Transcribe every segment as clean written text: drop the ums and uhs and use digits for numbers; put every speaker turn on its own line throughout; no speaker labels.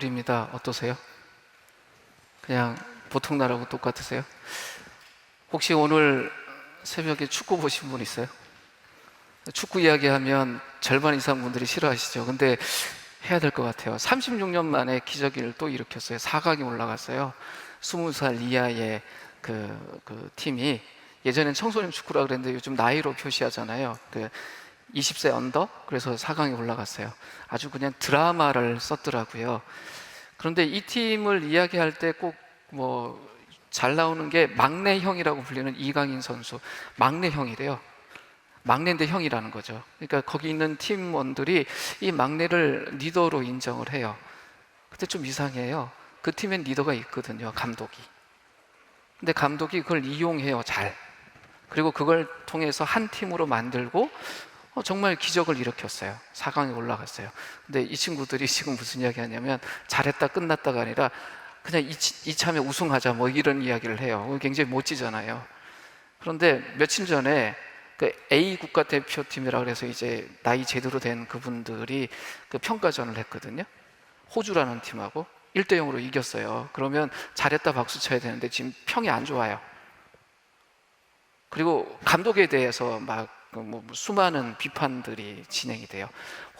6월입니다. 어떠세요? 그냥 보통 날하고 똑같으세요? 혹시 오늘 새벽에 축구 보신 분 있어요? 축구 이야기하면 절반 이상 분들이 싫어하시죠. 근데 해야 될 것 같아요. 36년 만에 기적을 또 일으켰어요. 4강에 올라갔어요. 20살 이하의 그 팀이, 예전엔 청소년 축구라 그랬는데 요즘 나이로 표시하잖아요. 20세 언더? 그래서 4강에 올라갔어요. 아주 그냥 드라마를 썼더라고요. 그런데 이 팀을 이야기할 때 꼭 잘 나오는 게 막내 형이라고 불리는 이강인 선수. 막내 형이래요. 막내인데 형이라는 거죠. 그러니까 거기 있는 팀원들이 이 막내를 리더로 인정을 해요. 근데 좀 이상해요. 그 팀엔 리더가 있거든요, 감독이. 근데 감독이 그걸 이용해요, 잘. 그리고 그걸 통해서 한 팀으로 만들고 정말 기적을 일으켰어요. 4강에 올라갔어요. 근데 이 친구들이 지금 무슨 이야기 하냐면, 잘했다 끝났다가 아니라 그냥 이참에 우승하자 이런 이야기를 해요. 굉장히 멋지잖아요. 그런데 며칠 전에 그 A 국가대표팀이라 그래서 이제 나이 제대로 된 그분들이 그 평가전을 했거든요. 호주라는 팀하고 1대0으로 이겼어요. 그러면 잘했다 박수 쳐야 되는데 지금 평이 안 좋아요. 그리고 감독에 대해서 수많은 비판들이 진행이 돼요.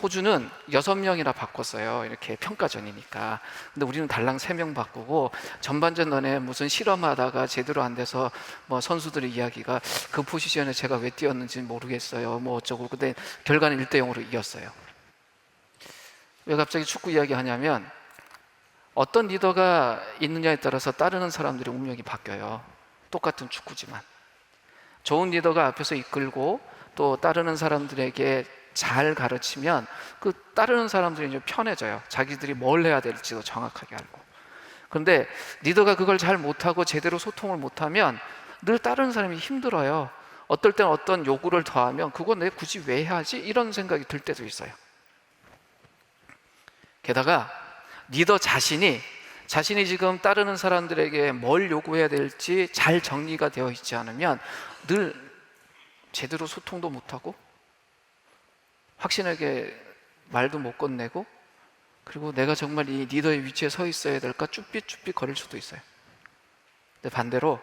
호주는 6명이나 바꿨어요. 이렇게 평가전이니까. 근데 우리는 달랑 3명 바꾸고, 전반전 전에 무슨 실험하다가 제대로 안 돼서 선수들의 이야기가, 그 포지션에 제가 왜 뛰었는지 모르겠어요, 어쩌고. 근데 결과는 1대0으로 이겼어요. 왜 갑자기 축구 이야기 하냐면, 어떤 리더가 있느냐에 따라서 따르는 사람들의 운명이 바뀌어요. 똑같은 축구지만. 좋은 리더가 앞에서 이끌고 또 따르는 사람들에게 잘 가르치면 그 따르는 사람들이 이제 편해져요. 자기들이 뭘 해야 될지도 정확하게 알고. 그런데 리더가 그걸 잘 못하고 제대로 소통을 못하면 늘 따르는 사람이 힘들어요. 어떨 때는 어떤 요구를 더하면 그거 내가 굳이 왜 해야지? 이런 생각이 들 때도 있어요. 게다가 리더 자신이 지금 따르는 사람들에게 뭘 요구해야 될지 잘 정리가 되어 있지 않으면 늘 제대로 소통도 못하고 확신하게 말도 못 건네고, 그리고 내가 정말 이 리더의 위치에 서 있어야 될까 쭈삣쭈삣 거릴 수도 있어요. 근데 반대로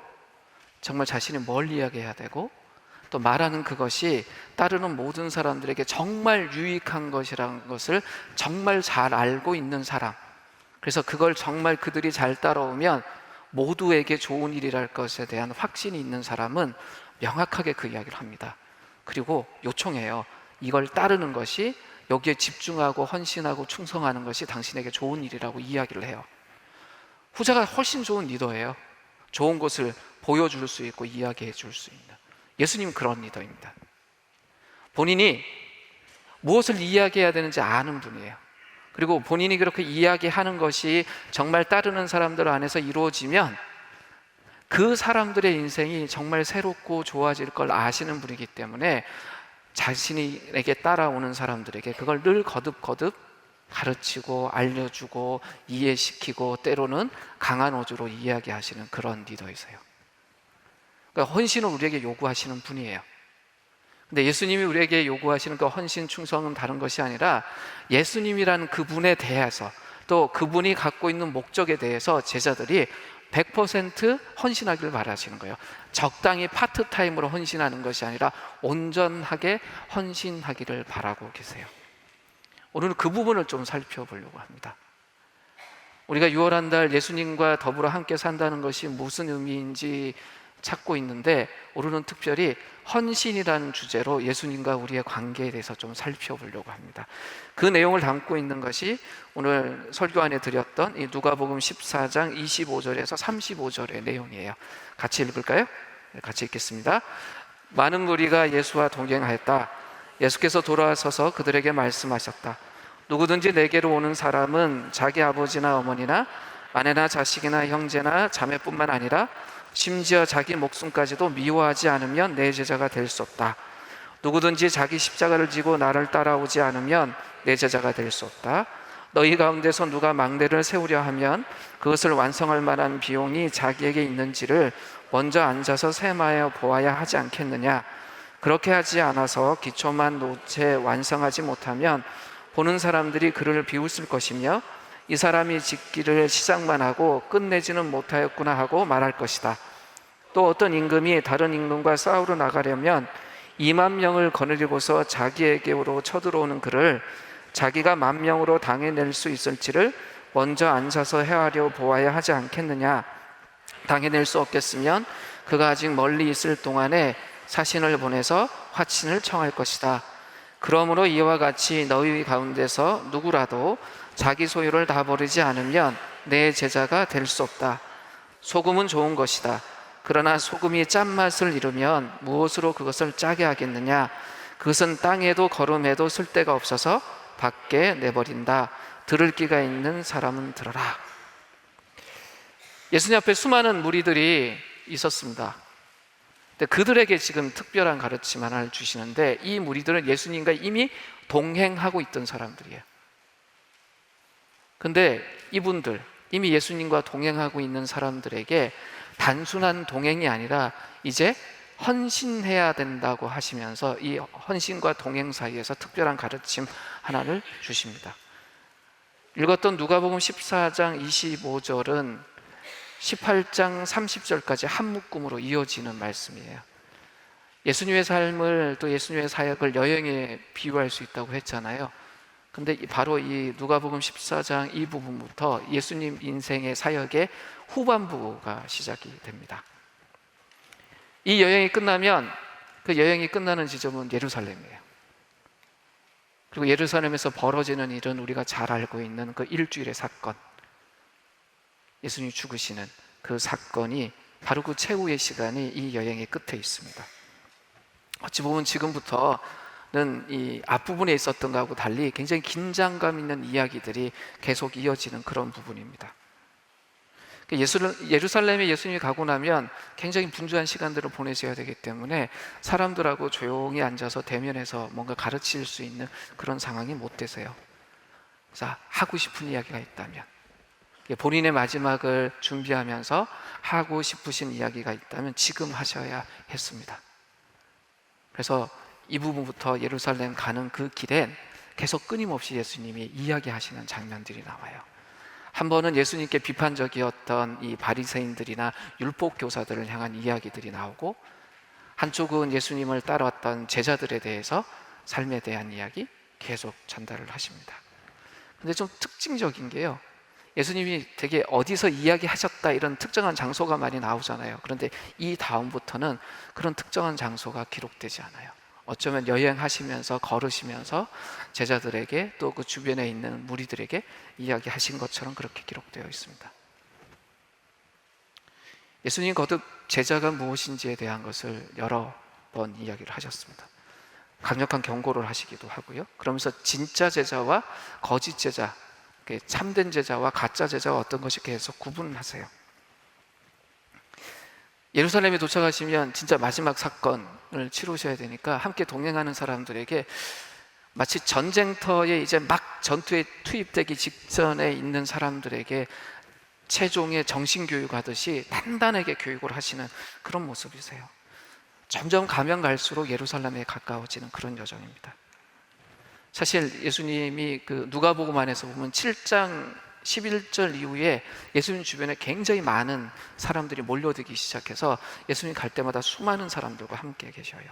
정말 자신이 뭘 이야기해야 되고 또 말하는 그것이 따르는 모든 사람들에게 정말 유익한 것이라는 것을 정말 잘 알고 있는 사람, 그래서 그걸 정말 그들이 잘 따라오면 모두에게 좋은 일이랄 것에 대한 확신이 있는 사람은 명확하게 그 이야기를 합니다. 그리고 요청해요. 이걸 따르는 것이, 여기에 집중하고 헌신하고 충성하는 것이 당신에게 좋은 일이라고 이야기를 해요. 후자가 훨씬 좋은 리더예요. 좋은 것을 보여줄 수 있고 이야기해 줄 수 있는. 예수님은 그런 리더입니다. 본인이 무엇을 이야기해야 되는지 아는 분이에요. 그리고 본인이 그렇게 이야기하는 것이 정말 따르는 사람들 안에서 이루어지면 그 사람들의 인생이 정말 새롭고 좋아질 걸 아시는 분이기 때문에 자신에게 따라오는 사람들에게 그걸 늘 거듭거듭 가르치고 알려주고 이해시키고, 때로는 강한 어조로 이야기하시는 그런 리더이세요. 그러니까 헌신을 우리에게 요구하시는 분이에요. 근데 예수님이 우리에게 요구하시는 그 헌신, 충성은 다른 것이 아니라 예수님이라는 그분에 대해서, 또 그분이 갖고 있는 목적에 대해서 제자들이 100% 헌신하기를 바라시는 거예요. 적당히 파트타임으로 헌신하는 것이 아니라 온전하게 헌신하기를 바라고 계세요. 오늘은 그 부분을 좀 살펴보려고 합니다. 우리가 6월 한 달 예수님과 더불어 함께 산다는 것이 무슨 의미인지 찾고 있는데, 오늘은 특별히 헌신이라는 주제로 예수님과 우리의 관계에 대해서 좀 살펴보려고 합니다. 그 내용을 담고 있는 것이 오늘 설교 안에 드렸던 이 누가복음 14장 25절에서 35절의 내용이에요. 같이 읽을까요? 같이 읽겠습니다. 많은 무리가 예수와 동행하였다. 예수께서 돌아서서 그들에게 말씀하셨다. 누구든지 내게로 오는 사람은 자기 아버지나 어머니나 아내나 자식이나 형제나 자매뿐만 아니라 심지어 자기 목숨까지도 미워하지 않으면 내 제자가 될 수 없다. 누구든지 자기 십자가를 지고 나를 따라오지 않으면 내 제자가 될 수 없다. 너희 가운데서 누가 막내를 세우려 하면 그것을 완성할 만한 비용이 자기에게 있는지를 먼저 앉아서 세마여 보아야 하지 않겠느냐. 그렇게 하지 않아서 기초만 놓채 완성하지 못하면 보는 사람들이 그를 비웃을 것이며 이 사람이 짓기를 시작만 하고 끝내지는 못하였구나 하고 말할 것이다. 또 어떤 임금이 다른 임금과 싸우러 나가려면 2만 명을 거느리고서 자기에게로 쳐들어오는 그를 자기가 10,000명으로 당해낼 수 있을지를 먼저 앉아서 헤아려 보아야 하지 않겠느냐. 당해낼 수 없겠으면 그가 아직 멀리 있을 동안에 사신을 보내서 화친을 청할 것이다. 그러므로 이와 같이 너희 가운데서 누구라도 자기 소유를 다 버리지 않으면 내 제자가 될 수 없다. 소금은 좋은 것이다. 그러나 소금이 짠맛을 잃으면 무엇으로 그것을 짜게 하겠느냐. 그것은 땅에도 거름에도 쓸데가 없어서 밖에 내버린다. 들을 귀가 있는 사람은 들어라. 예수님 앞에 수많은 무리들이 있었습니다. 근데 그들에게 지금 특별한 가르침 하나를 주시는데, 이 무리들은 예수님과 이미 동행하고 있던 사람들이에요. 근데 이분들, 이미 예수님과 동행하고 있는 사람들에게 단순한 동행이 아니라 이제 헌신해야 된다고 하시면서 이 헌신과 동행 사이에서 특별한 가르침 하나를 주십니다. 읽었던 누가복음 14장 25절은 18장 30절까지 한 묶음으로 이어지는 말씀이에요. 예수님의 삶을, 또 예수님의 사역을 여행에 비유할 수 있다고 했잖아요. 근데 바로 이 누가복음 14장 이 부분부터 예수님 인생의 사역의 후반부가 시작이 됩니다. 이 여행이 끝나면 그 여행이 끝나는 지점은 예루살렘이에요. 그리고 예루살렘에서 벌어지는 일은 우리가 잘 알고 있는 그 일주일의 사건, 예수님이 죽으시는 그 사건이 바로 그 최후의 시간이 이 여행의 끝에 있습니다. 어찌 보면 지금부터는 이 앞부분에 있었던 것하고 달리 굉장히 긴장감 있는 이야기들이 계속 이어지는 그런 부분입니다. 예루살렘에 예수님이 가고 나면 굉장히 분주한 시간들을 보내셔야 되기 때문에 사람들하고 조용히 앉아서 대면해서 뭔가 가르칠 수 있는 그런 상황이 못 되세요. 그래서 하고 싶은 이야기가 있다면, 본인의 마지막을 준비하면서 하고 싶으신 이야기가 있다면 지금 하셔야 했습니다. 그래서 이 부분부터 예루살렘 가는 그 길엔 계속 끊임없이 예수님이 이야기하시는 장면들이 나와요. 한 번은 예수님께 비판적이었던 이 바리새인들이나 율법 교사들을 향한 이야기들이 나오고, 한쪽은 예수님을 따라왔던 제자들에 대해서 삶에 대한 이야기 계속 전달을 하십니다. 근데 좀 특징적인 게요, 예수님이 되게 어디서 이야기하셨다 이런 특정한 장소가 많이 나오잖아요. 그런데 이 다음부터는 그런 특정한 장소가 기록되지 않아요. 어쩌면 여행하시면서 걸으시면서 제자들에게 또 그 주변에 있는 무리들에게 이야기하신 것처럼 그렇게 기록되어 있습니다. 예수님 거듭 제자가 무엇인지에 대한 것을 여러 번 이야기를 하셨습니다. 강력한 경고를 하시기도 하고요. 그러면서 진짜 제자와 거짓 제자, 참된 제자와 가짜 제자와 어떤 것이 계속 구분하세요. 예루살렘에 도착하시면 진짜 마지막 사건을 치르셔야 되니까 함께 동행하는 사람들에게 마치 전쟁터에 이제 막 전투에 투입되기 직전에 있는 사람들에게 최종의 정신교육하듯이 단단하게 교육을 하시는 그런 모습이세요. 점점 가면 갈수록 예루살렘에 가까워지는 그런 여정입니다. 사실 예수님이 그 누가복음 안에서 보면 7장 11절 이후에 예수님 주변에 굉장히 많은 사람들이 몰려들기 시작해서 예수님 갈 때마다 수많은 사람들과 함께 계셔요.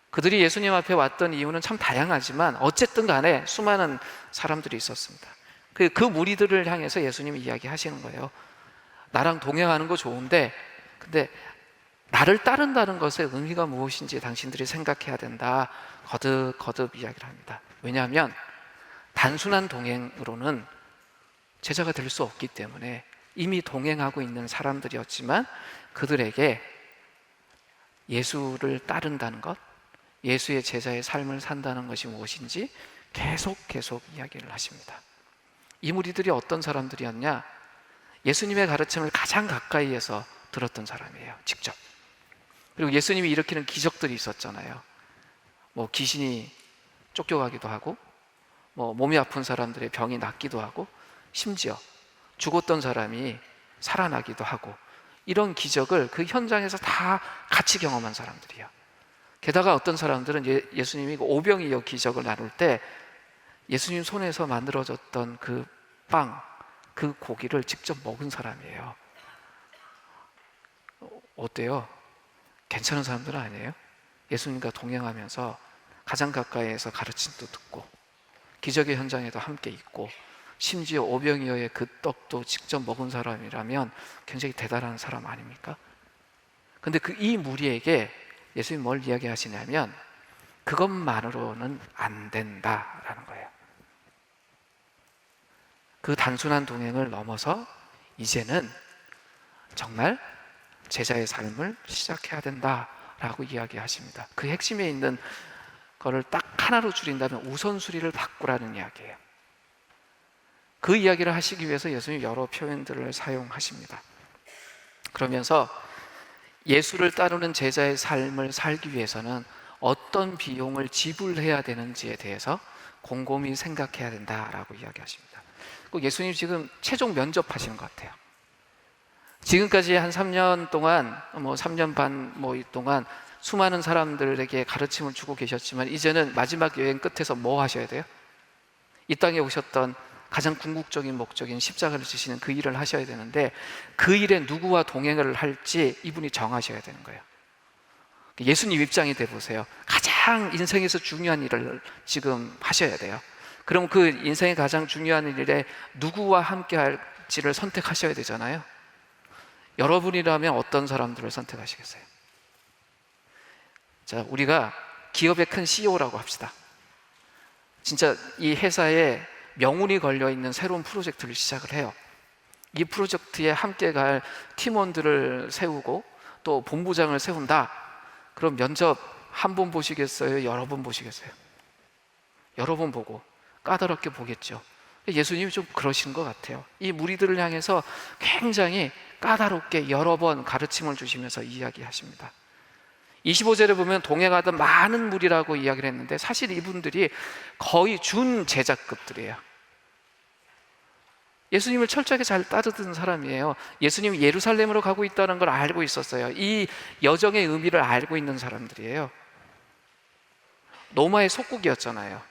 그들이 예수님 앞에 왔던 이유는 참 다양하지만 어쨌든 간에 수많은 사람들이 있었습니다. 그 무리들을 향해서 예수님이 이야기하시는 거예요. 나랑 동행하는 거 좋은데, 근데 나를 따른다는 것의 의미가 무엇인지 당신들이 생각해야 된다. 거듭 이야기를 합니다. 왜냐하면 단순한 동행으로는 제자가 될 수 없기 때문에 이미 동행하고 있는 사람들이었지만 그들에게 예수를 따른다는 것, 예수의 제자의 삶을 산다는 것이 무엇인지 계속 이야기를 하십니다. 이 무리들이 어떤 사람들이었냐? 예수님의 가르침을 가장 가까이에서 들었던 사람이에요. 직접. 그리고 예수님이 일으키는 기적들이 있었잖아요. 뭐 귀신이 쫓겨가기도 하고, 뭐 몸이 아픈 사람들의 병이 낫기도 하고, 심지어 죽었던 사람이 살아나기도 하고, 이런 기적을 그 현장에서 다 같이 경험한 사람들이에요. 게다가 어떤 사람들은 예수님이 오병이어 기적을 나눌 때 예수님 손에서 만들어졌던 그 빵, 그 고기를 직접 먹은 사람이에요. 어때요? 괜찮은 사람들은 아니에요? 예수님과 동행하면서 가장 가까이에서 가르침도 듣고 기적의 현장에도 함께 있고 심지어 오병이어의 그 떡도 직접 먹은 사람이라면 굉장히 대단한 사람 아닙니까? 근데 이 무리에게 예수님이 뭘 이야기하시냐면 그것만으로는 안 된다라는 거예요. 그 단순한 동행을 넘어서 이제는 정말 제자의 삶을 시작해야 된다라고 이야기하십니다. 그 핵심에 있는 거를 딱 하나로 줄인다면 우선순위를 바꾸라는 이야기예요. 그 이야기를 하시기 위해서 예수님이 여러 표현들을 사용하십니다. 그러면서 예수를 따르는 제자의 삶을 살기 위해서는 어떤 비용을 지불해야 되는지에 대해서 곰곰이 생각해야 된다라고 이야기하십니다. 예수님 지금 최종 면접하시는 것 같아요. 지금까지 한 3년 동안 3년 반 동안 수많은 사람들에게 가르침을 주고 계셨지만 이제는 마지막 여행 끝에서 뭐 하셔야 돼요? 이 땅에 오셨던 가장 궁극적인 목적인 십자가를 지시는 그 일을 하셔야 되는데 그 일에 누구와 동행을 할지 이분이 정하셔야 되는 거예요. 예수님 입장이 돼보세요. 가장 인생에서 중요한 일을 지금 하셔야 돼요. 그럼 그 인생의 가장 중요한 일에 누구와 함께 할지를 선택하셔야 되잖아요. 여러분이라면 어떤 사람들을 선택하시겠어요? 자, 우리가 기업의 큰 CEO라고 합시다. 진짜 이 회사에 명운이 걸려있는 새로운 프로젝트를 시작을 해요. 이 프로젝트에 함께 갈 팀원들을 세우고 또 본부장을 세운다. 그럼 면접 한 번 보시겠어요? 여러 번 보시겠어요? 여러 번 보고 까다롭게 보겠죠. 예수님이 좀 그러신 것 같아요. 이 무리들을 향해서 굉장히 까다롭게 여러 번 가르침을 주시면서 이야기하십니다. 25절에 보면 동행하던 많은 무리라고 이야기를 했는데 사실 이분들이 거의 준 제자급들이에요. 예수님을 철저하게 잘 따르던 사람이에요. 예수님이 예루살렘으로 가고 있다는 걸 알고 있었어요. 이 여정의 의미를 알고 있는 사람들이에요. 로마의 속국이었잖아요.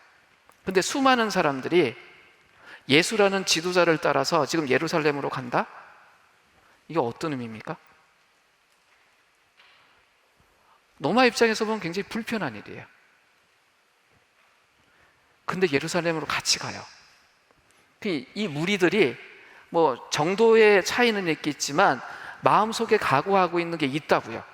근데 수많은 사람들이 예수라는 지도자를 따라서 지금 예루살렘으로 간다? 이게 어떤 의미입니까? 로마 입장에서 보면 굉장히 불편한 일이에요. 근데 예루살렘으로 같이 가요. 이 무리들이 정도의 차이는 있겠지만 마음속에 각오하고 있는 게 있다고요.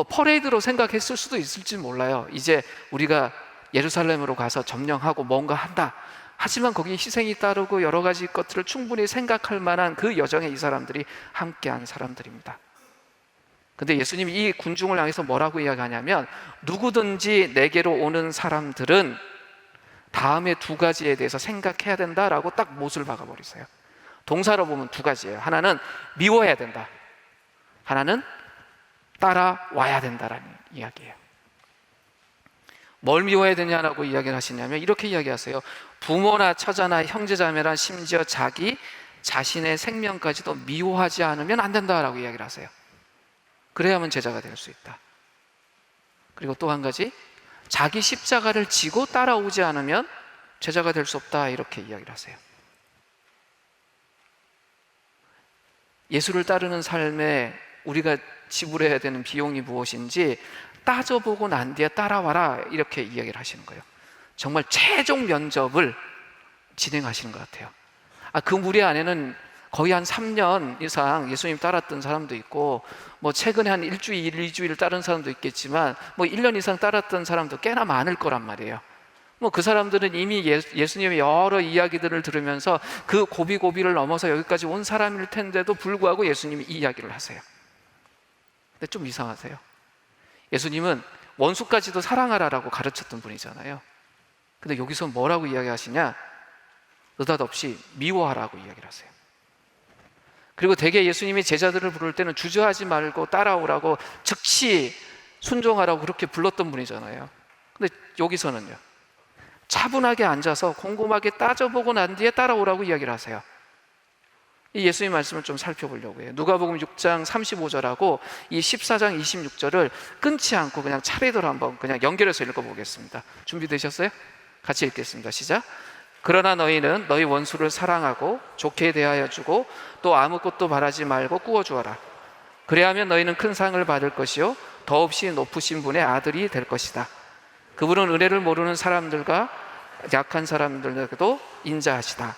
퍼레이드로 생각했을 수도 있을지 몰라요. 이제 우리가 예루살렘으로 가서 점령하고 뭔가 한다. 하지만 거기에 희생이 따르고 여러 가지 것들을 충분히 생각할 만한 그 여정에 이 사람들이 함께한 사람들입니다. 근데 예수님이 이 군중을 향해서 뭐라고 이야기하냐면 누구든지 내게로 오는 사람들은 다음에 두 가지에 대해서 생각해야 된다라고 딱 못을 박아버리세요. 동사로 보면 두 가지예요. 하나는 미워해야 된다. 하나는 따라와야 된다라는 이야기예요. 뭘 미워해야 되냐라고 이야기를 하시냐면 이렇게 이야기하세요. 부모나 처자나 형제자매나 심지어 자기 자신의 생명까지도 미워하지 않으면 안 된다라고 이야기를 하세요. 그래야만 제자가 될 수 있다. 그리고 또 한 가지, 자기 십자가를 지고 따라오지 않으면 제자가 될 수 없다, 이렇게 이야기를 하세요. 예수를 따르는 삶에 우리가 지불해야 되는 비용이 무엇인지 따져보고 난 뒤에 따라와라, 이렇게 이야기를 하시는 거예요. 정말 최종 면접을 진행하시는 것 같아요. 그 무리 안에는 거의 한 3년 이상 예수님 따랐던 사람도 있고 최근에 한 일주일, 2주일 따른 사람도 있겠지만 1년 이상 따랐던 사람도 꽤나 많을 거란 말이에요. 그 사람들은 이미 예수님의 여러 이야기들을 들으면서 그 고비고비를 넘어서 여기까지 온 사람일 텐데도 불구하고 예수님이 이 이야기를 하세요. 근데 좀 이상하세요. 예수님은 원수까지도 사랑하라라고 가르쳤던 분이잖아요. 근데 여기서 뭐라고 이야기하시냐? 느닷없이 미워하라고 이야기를 하세요. 그리고 대개 예수님이 제자들을 부를 때는 주저하지 말고 따라오라고, 즉시 순종하라고 그렇게 불렀던 분이잖아요. 근데 여기서는요, 차분하게 앉아서 곰곰하게 따져보고 난 뒤에 따라오라고 이야기를 하세요. 이 예수님 말씀을 좀 살펴보려고 해요. 누가복음 6장 35절하고 이 14장 26절을 끊지 않고 그냥 차례대로 한번 그냥 연결해서 읽어보겠습니다. 준비되셨어요? 같이 읽겠습니다. 시작. 그러나 너희는 너희 원수를 사랑하고 좋게 대하여 주고 또 아무것도 바라지 말고 꾸어 주어라. 그래야면 너희는 큰 상을 받을 것이요 더없이 높으신 분의 아들이 될 것이다. 그분은 은혜를 모르는 사람들과 약한 사람들에게도 인자하시다.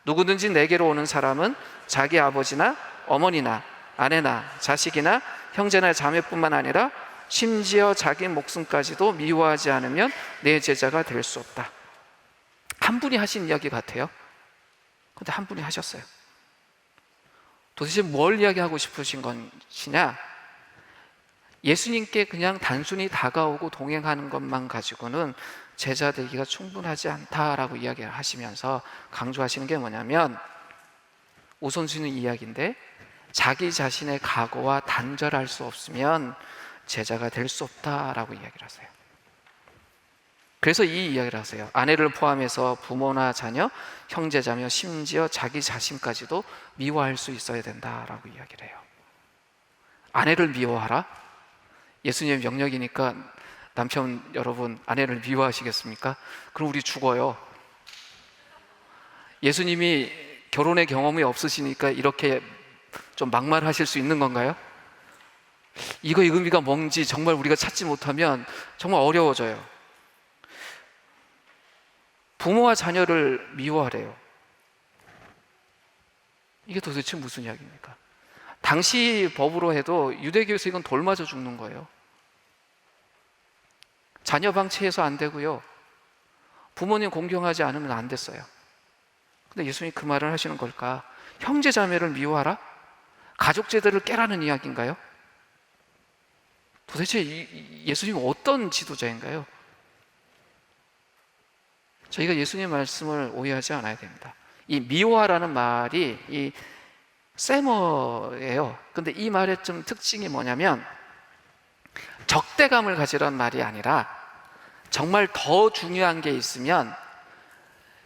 누구든지 내게로 오는 사람은 자기 아버지나 어머니나 아내나 자식이나 형제나 자매뿐만 아니라 심지어 자기 목숨까지도 미워하지 않으면 내 제자가 될 수 없다. 한 분이 하신 이야기 같아요. 근데 한 분이 하셨어요. 도대체 뭘 이야기하고 싶으신 것이냐? 예수님께 그냥 단순히 다가오고 동행하는 것만 가지고는 제자 되기가 충분하지 않다라고 이야기를 하시면서 강조하시는 게 뭐냐면, 우선순위 이야기인데 자기 자신의 각오와 단절할 수 없으면 제자가 될 수 없다라고 이야기를 하세요. 그래서 이 이야기를 하세요. 아내를 포함해서 부모나 자녀, 형제자매, 심지어 자기 자신까지도 미워할 수 있어야 된다라고 이야기를 해요. 아내를 미워하라? 예수님의 명령이니까 남편 여러분, 아내를 미워하시겠습니까? 그럼 우리 죽어요. 예수님이 결혼의 경험이 없으시니까 이렇게 좀 막말하실 수 있는 건가요? 이거의 의미가 뭔지 정말 우리가 찾지 못하면 정말 어려워져요. 부모와 자녀를 미워하래요. 이게 도대체 무슨 이야기입니까? 당시 법으로 해도 유대교에서 이건 돌 맞아 죽는 거예요. 자녀 방치해서 안 되고요, 부모님 공경하지 않으면 안 됐어요. 근데 예수님이 그 말을 하시는 걸까? 형제 자매를 미워하라? 가족 제도를 깨라는 이야기인가요? 도대체 예수님은 어떤 지도자인가요? 저희가 예수님 말씀을 오해하지 않아야 됩니다. 이 미워하라는 말이 이 세머예요. 근데 이 말의 좀 특징이 뭐냐면, 적대감을 가지란 말이 아니라 정말 더 중요한 게 있으면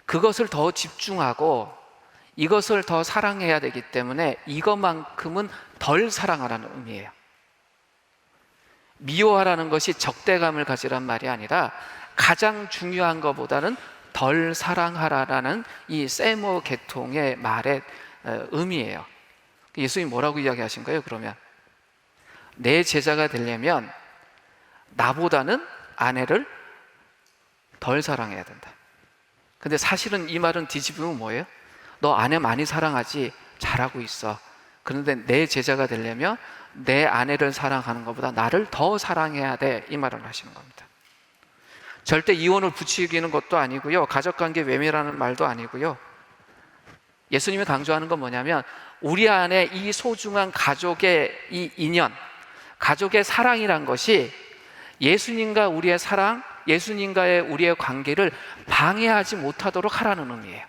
그것을 더 집중하고 이것을 더 사랑해야 되기 때문에 이것만큼은 덜 사랑하라는 의미예요. 미워하라는 것이 적대감을 가지란 말이 아니라 가장 중요한 것보다는 덜 사랑하라라는 이 세모 계통의 말의 의미예요. 예수님이 뭐라고 이야기하신 거예요? 그러면 내 제자가 되려면 나보다는 아내를 덜 사랑해야 된다. 근데 사실은 이 말은 뒤집으면 뭐예요? 너 아내 많이 사랑하지? 잘하고 있어. 그런데 내 제자가 되려면 내 아내를 사랑하는 것보다 나를 더 사랑해야 돼, 이 말을 하시는 겁니다. 절대 이혼을 부추기는 것도 아니고요, 가족관계 외면하는 말도 아니고요. 예수님이 강조하는 건 뭐냐면, 우리 안에 이 소중한 가족의 이 인연, 가족의 사랑이란 것이 예수님과 우리의 사랑, 예수님과의 우리의 관계를 방해하지 못하도록 하라는 의미예요.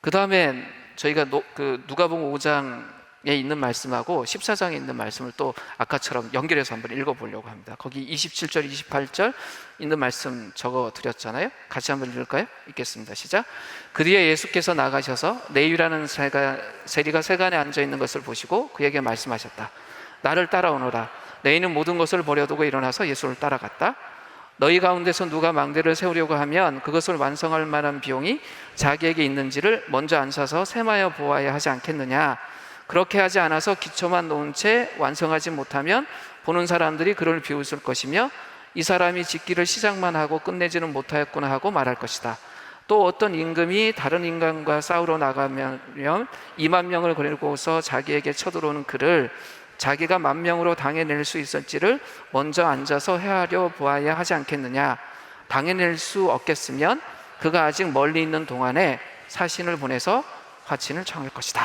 그 다음에 저희가 누가복음 5장에 있는 말씀하고 14장에 있는 말씀을 또 아까처럼 연결해서 한번 읽어보려고 합니다. 거기 27절, 28절 있는 말씀 적어드렸잖아요. 같이 한번 읽을까요? 읽겠습니다. 시작. 그 뒤에 예수께서 나가셔서 레위라는 세리가 세간에 앉아있는 것을 보시고 그에게 말씀하셨다. 나를 따라오너라. 레위는 모든 것을 버려두고 일어나서 예수를 따라갔다. 너희 가운데서 누가 망대를 세우려고 하면 그것을 완성할 만한 비용이 자기에게 있는지를 먼저 앉아서 세마여 보아야 하지 않겠느냐. 그렇게 하지 않아서 기초만 놓은 채 완성하지 못하면 보는 사람들이 그를 비웃을 것이며, 이 사람이 짓기를 시작만 하고 끝내지는 못하였구나 하고 말할 것이다. 또 어떤 임금이 다른 임금과 싸우러 나가면 2만 명을 거느리고서 자기에게 쳐들어오는 그를 자기가 10,000명으로 당해낼 수 있을지를 먼저 앉아서 헤아려 보아야 하지 않겠느냐. 당해낼 수 없겠으면 그가 아직 멀리 있는 동안에 사신을 보내서 화친을 청할 것이다.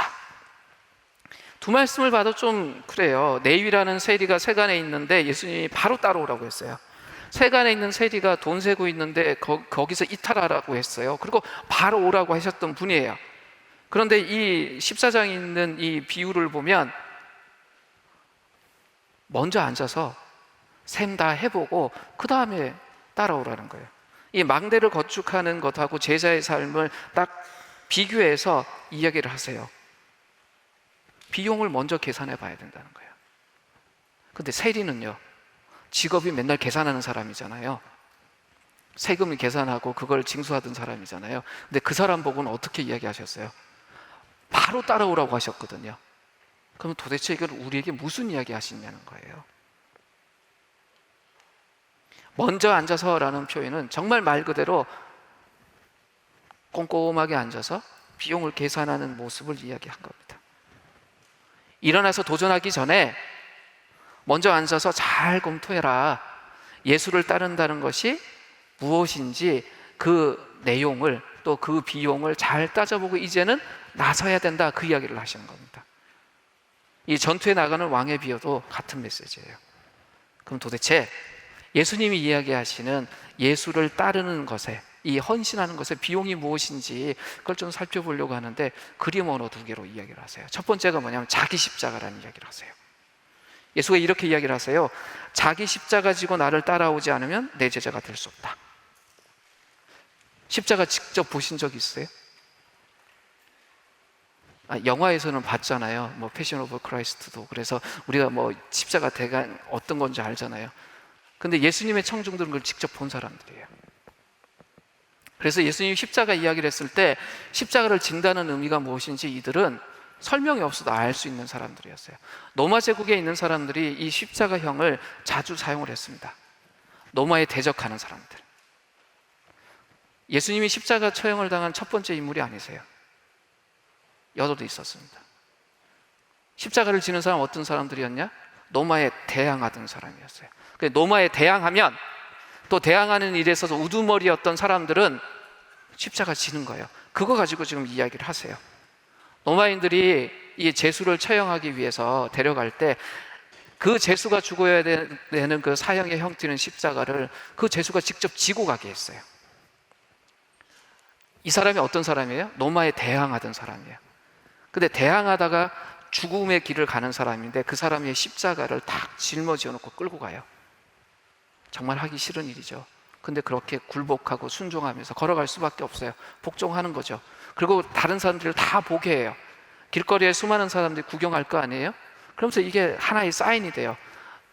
두 말씀을 봐도 좀 그래요. 레위라는 세리가 세간에 있는데 예수님이 바로 따라오라고 했어요. 세간에 있는 세리가 돈 세고 있는데 거기서 이탈하라고 했어요. 그리고 바로 오라고 하셨던 분이에요. 그런데 이 14장에 있는 이 비유를 보면 먼저 앉아서 셈 다 해보고 그 다음에 따라오라는 거예요. 이 망대를 건축하는 것하고 제자의 삶을 딱 비교해서 이야기를 하세요. 비용을 먼저 계산해 봐야 된다는 거예요. 근데 세리는요, 직업이 맨날 계산하는 사람이잖아요. 세금을 계산하고 그걸 징수하던 사람이잖아요. 근데 그 사람 보고는 어떻게 이야기하셨어요? 바로 따라오라고 하셨거든요. 그럼 도대체 이걸 우리에게 무슨 이야기 하시냐는 거예요. 먼저 앉아서라는 표현은 정말 말 그대로 꼼꼼하게 앉아서 비용을 계산하는 모습을 이야기한 겁니다. 일어나서 도전하기 전에 먼저 앉아서 잘 검토해라. 예수를 따른다는 것이 무엇인지 그 내용을 또 그 비용을 잘 따져보고 이제는 나서야 된다, 그 이야기를 하시는 겁니다. 이 전투에 나가는 왕의 비유도 같은 메시지예요. 그럼 도대체 예수님이 이야기하시는 예수를 따르는 것에, 이 헌신하는 것의 비용이 무엇인지 그걸 좀 살펴보려고 하는데 그림 언어 두 개로 이야기를 하세요. 첫 번째가 뭐냐면 자기 십자가라는 이야기를 하세요. 예수가 이렇게 이야기를 하세요. 자기 십자가 지고 나를 따라오지 않으면 내 제자가 될 수 없다. 십자가 직접 보신 적 있어요? 영화에서는 봤잖아요. 뭐 패션 오브 크라이스트도. 그래서 우리가 뭐 십자가 대간 어떤 건지 알잖아요. 근데 예수님의 청중들은 그걸 직접 본 사람들이에요. 그래서 예수님이 십자가 이야기를 했을 때 십자가를 진다는 의미가 무엇인지 이들은 설명이 없어도 알 수 있는 사람들이었어요. 로마 제국에 있는 사람들이 이 십자가형을 자주 사용을 했습니다. 로마에 대적하는 사람들. 예수님이 십자가 처형을 당한 첫 번째 인물이 아니세요. 여도도 있었습니다. 십자가를 지는 사람 어떤 사람들이었냐? 로마에 대항하던 사람이었어요. 로마에 대항하면 또 대항하는 일에 있어서 우두머리였던 사람들은 십자가 지는 거예요. 그거 가지고 지금 이야기를 하세요. 로마인들이 이 제수를 처형하기 위해서 데려갈 때 그 제수가 죽어야 되는 그 사형의 형태는 십자가를 그 제수가 직접 지고 가게 했어요. 이 사람이 어떤 사람이에요? 로마에 대항하던 사람이에요. 근데 대항하다가 죽음의 길을 가는 사람인데 그 사람이 십자가를 탁 짊어지어 놓고 끌고 가요. 정말 하기 싫은 일이죠. 근데 그렇게 굴복하고 순종하면서 걸어갈 수밖에 없어요. 복종하는 거죠. 그리고 다른 사람들을 다 보게 해요. 길거리에 수많은 사람들이 구경할 거 아니에요? 그러면서 이게 하나의 사인이 돼요.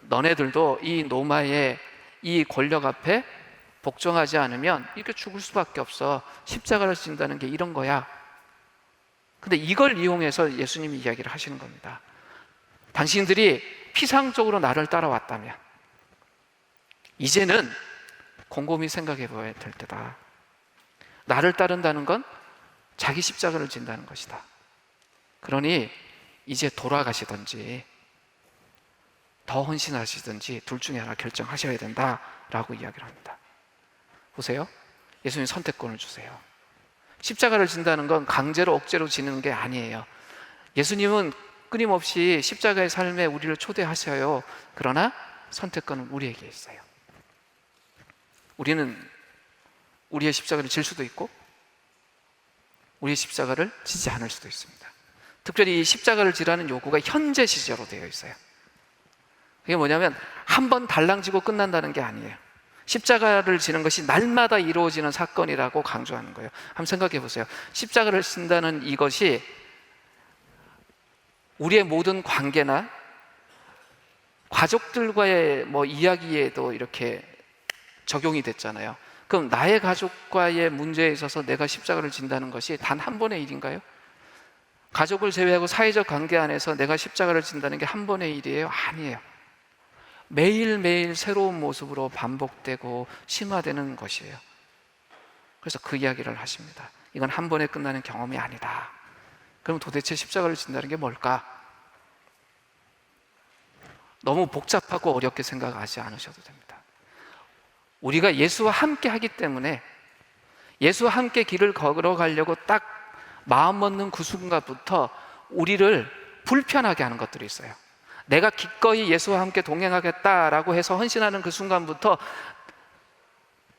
너네들도 이 로마의 이 권력 앞에 복종하지 않으면 이렇게 죽을 수밖에 없어. 십자가를 진다는 게 이런 거야. 근데 이걸 이용해서 예수님이 이야기를 하시는 겁니다. 당신들이 피상적으로 나를 따라왔다면 이제는 곰곰이 생각해 봐야 될 때다. 나를 따른다는 건 자기 십자가를 진다는 것이다. 그러니 이제 돌아가시든지 더 헌신하시든지 둘 중에 하나 결정하셔야 된다라고 이야기를 합니다. 보세요. 예수님 선택권을 주세요. 십자가를 진다는 건 강제로 억제로 지는 게 아니에요. 예수님은 끊임없이 십자가의 삶에 우리를 초대하셔요. 그러나 선택권은 우리에게 있어요. 우리는 우리의 십자가를 질 수도 있고 우리의 십자가를 지지 않을 수도 있습니다. 특별히 이 십자가를 지라는 요구가 현재 시제로 되어 있어요. 그게 뭐냐면 한 번 달랑지고 끝난다는 게 아니에요. 십자가를 지는 것이 날마다 이루어지는 사건이라고 강조하는 거예요. 한번 생각해 보세요. 십자가를 진다는 이것이 우리의 모든 관계나 가족들과의 뭐 이야기에도 이렇게 적용이 됐잖아요. 그럼 나의 가족과의 문제에 있어서 내가 십자가를 진다는 것이 단 한 번의 일인가요? 가족을 제외하고 사회적 관계 안에서 내가 십자가를 진다는 게 한 번의 일이에요? 아니에요. 매일매일 새로운 모습으로 반복되고 심화되는 것이에요. 그래서 그 이야기를 하십니다. 이건 한 번에 끝나는 경험이 아니다. 그럼 도대체 십자가를 진다는 게 뭘까? 너무 복잡하고 어렵게 생각하지 않으셔도 됩니다. 우리가 예수와 함께 하기 때문에 예수와 함께 길을 걸어가려고 딱 마음 먹는 그 순간부터 우리를 불편하게 하는 것들이 있어요. 내가 기꺼이 예수와 함께 동행하겠다라고 해서 헌신하는 그 순간부터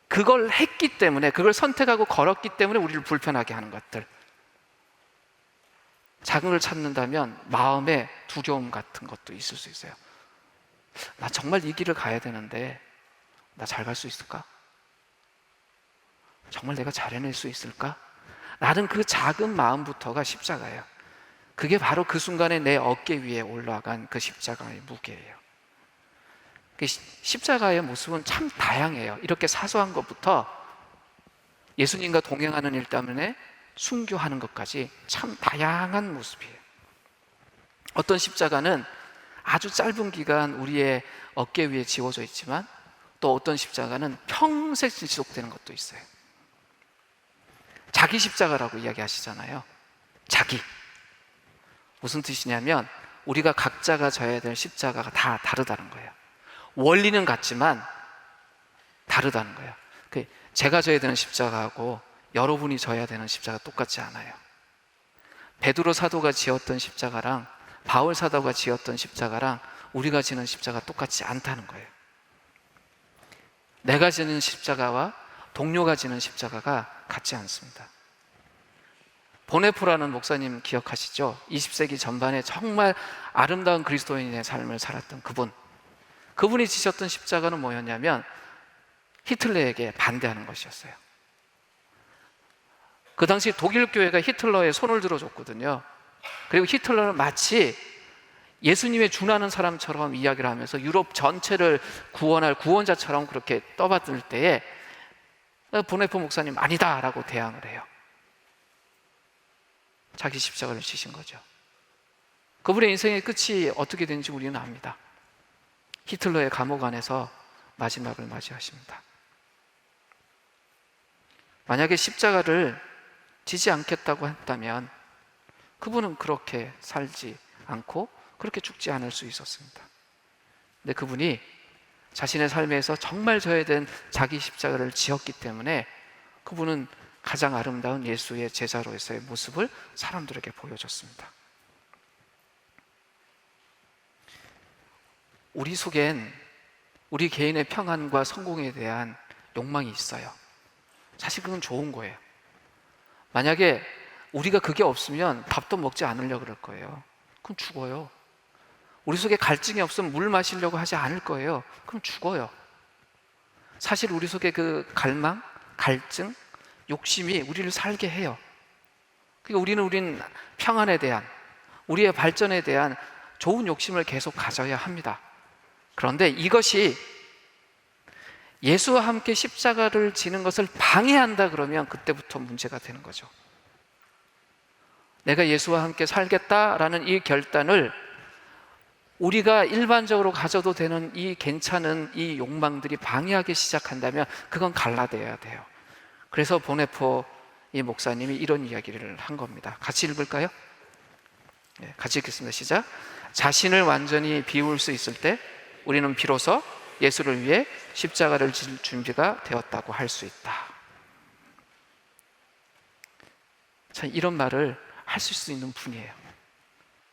그걸 했기 때문에, 그걸 선택하고 걸었기 때문에 우리를 불편하게 하는 것들, 자극을 찾는다면 마음의 두려움 같은 것도 있을 수 있어요. 나 정말 이 길을 가야 되는데 나 잘 갈 수 있을까? 정말 내가 잘 해낼 수 있을까? 라는 그 작은 마음부터가 십자가예요. 그게 바로 그 순간에 내 어깨 위에 올라간 그 십자가의 무게예요. 십자가의 모습은 참 다양해요. 이렇게 사소한 것부터 예수님과 동행하는 일 때문에 순교하는 것까지 참 다양한 모습이에요. 어떤 십자가는 아주 짧은 기간 우리의 어깨 위에 지워져 있지만, 또 어떤 십자가는 평생 지속되는 것도 있어요. 자기 십자가라고 이야기하시잖아요. 자기. 무슨 뜻이냐면 우리가 각자가 져야 될 십자가가 다 다르다는 거예요. 원리는 같지만 다르다는 거예요. 제가 져야 되는 십자가하고 여러분이 져야 되는 십자가 똑같지 않아요. 베드로 사도가 지었던 십자가랑 바울 사도가 지었던 십자가랑 우리가 지는 십자가 똑같지 않다는 거예요. 내가 지는 십자가와 동료가 지는 십자가가 같지 않습니다. 보네포라는 목사님 기억하시죠? 20세기 전반에 정말 아름다운 그리스도인의 삶을 살았던 그분이 지셨던 십자가는 뭐였냐면 히틀러에게 반대하는 것이었어요. 그 당시 독일 교회가 히틀러의 손을 들어줬거든요. 그리고 히틀러는 마치 예수님의 준하는 사람처럼 이야기를 하면서 유럽 전체를 구원할 구원자처럼 그렇게 떠받들 때에 보네포 목사님 아니다 라고 대항을 해요. 자기 십자가를 지신 거죠. 그분의 인생의 끝이 어떻게 되는지 우리는 압니다. 히틀러의 감옥 안에서 마지막을 맞이하십니다. 만약에 십자가를 지지 않겠다고 했다면 그분은 그렇게 살지 않고 그렇게 죽지 않을 수 있었습니다. 근데 그분이 자신의 삶에서 정말 져야 된 자기 십자가를 지었기 때문에 그분은 가장 아름다운 예수의 제자로서의 모습을 사람들에게 보여줬습니다. 우리 속엔 우리 개인의 평안과 성공에 대한 욕망이 있어요. 사실 그건 좋은 거예요. 만약에 우리가 그게 없으면 밥도 먹지 않으려고 그럴 거예요. 그럼 죽어요. 우리 속에 갈증이 없으면 물 마시려고 하지 않을 거예요. 그럼 죽어요. 사실 우리 속에 그 갈망, 갈증, 욕심이 우리를 살게 해요. 그러니까 우리는 평안에 대한, 우리의 발전에 대한 좋은 욕심을 계속 가져야 합니다. 그런데 이것이 예수와 함께 십자가를 지는 것을 방해한다 그러면 그때부터 문제가 되는 거죠. 내가 예수와 함께 살겠다라는 이 결단을 우리가 일반적으로 가져도 되는 이 괜찮은 이 욕망들이 방해하기 시작한다면 그건 갈라져야 돼요. 그래서 보네포 이 목사님이 이런 이야기를 한 겁니다. 같이 읽을까요? 네, 같이 읽겠습니다. 시작. 자신을 완전히 비울 수 있을 때 우리는 비로소 예수를 위해 십자가를 질 준비가 되었다고 할 수 있다. 참 이런 말을 하실 수 있는 분이에요.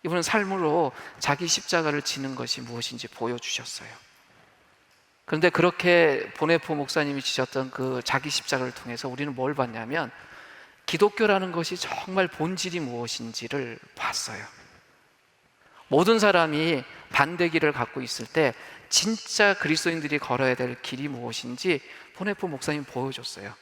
이분은 삶으로 자기 십자가를 지는 것이 무엇인지 보여주셨어요. 그런데 그렇게 보네포 목사님이 지셨던 그 자기 십자가를 통해서 우리는 뭘 봤냐면 기독교라는 것이 정말 본질이 무엇인지를 봤어요. 모든 사람이 반대길을 갖고 있을 때 진짜 그리스도인들이 걸어야 될 길이 무엇인지 보네포 목사님이 보여줬어요.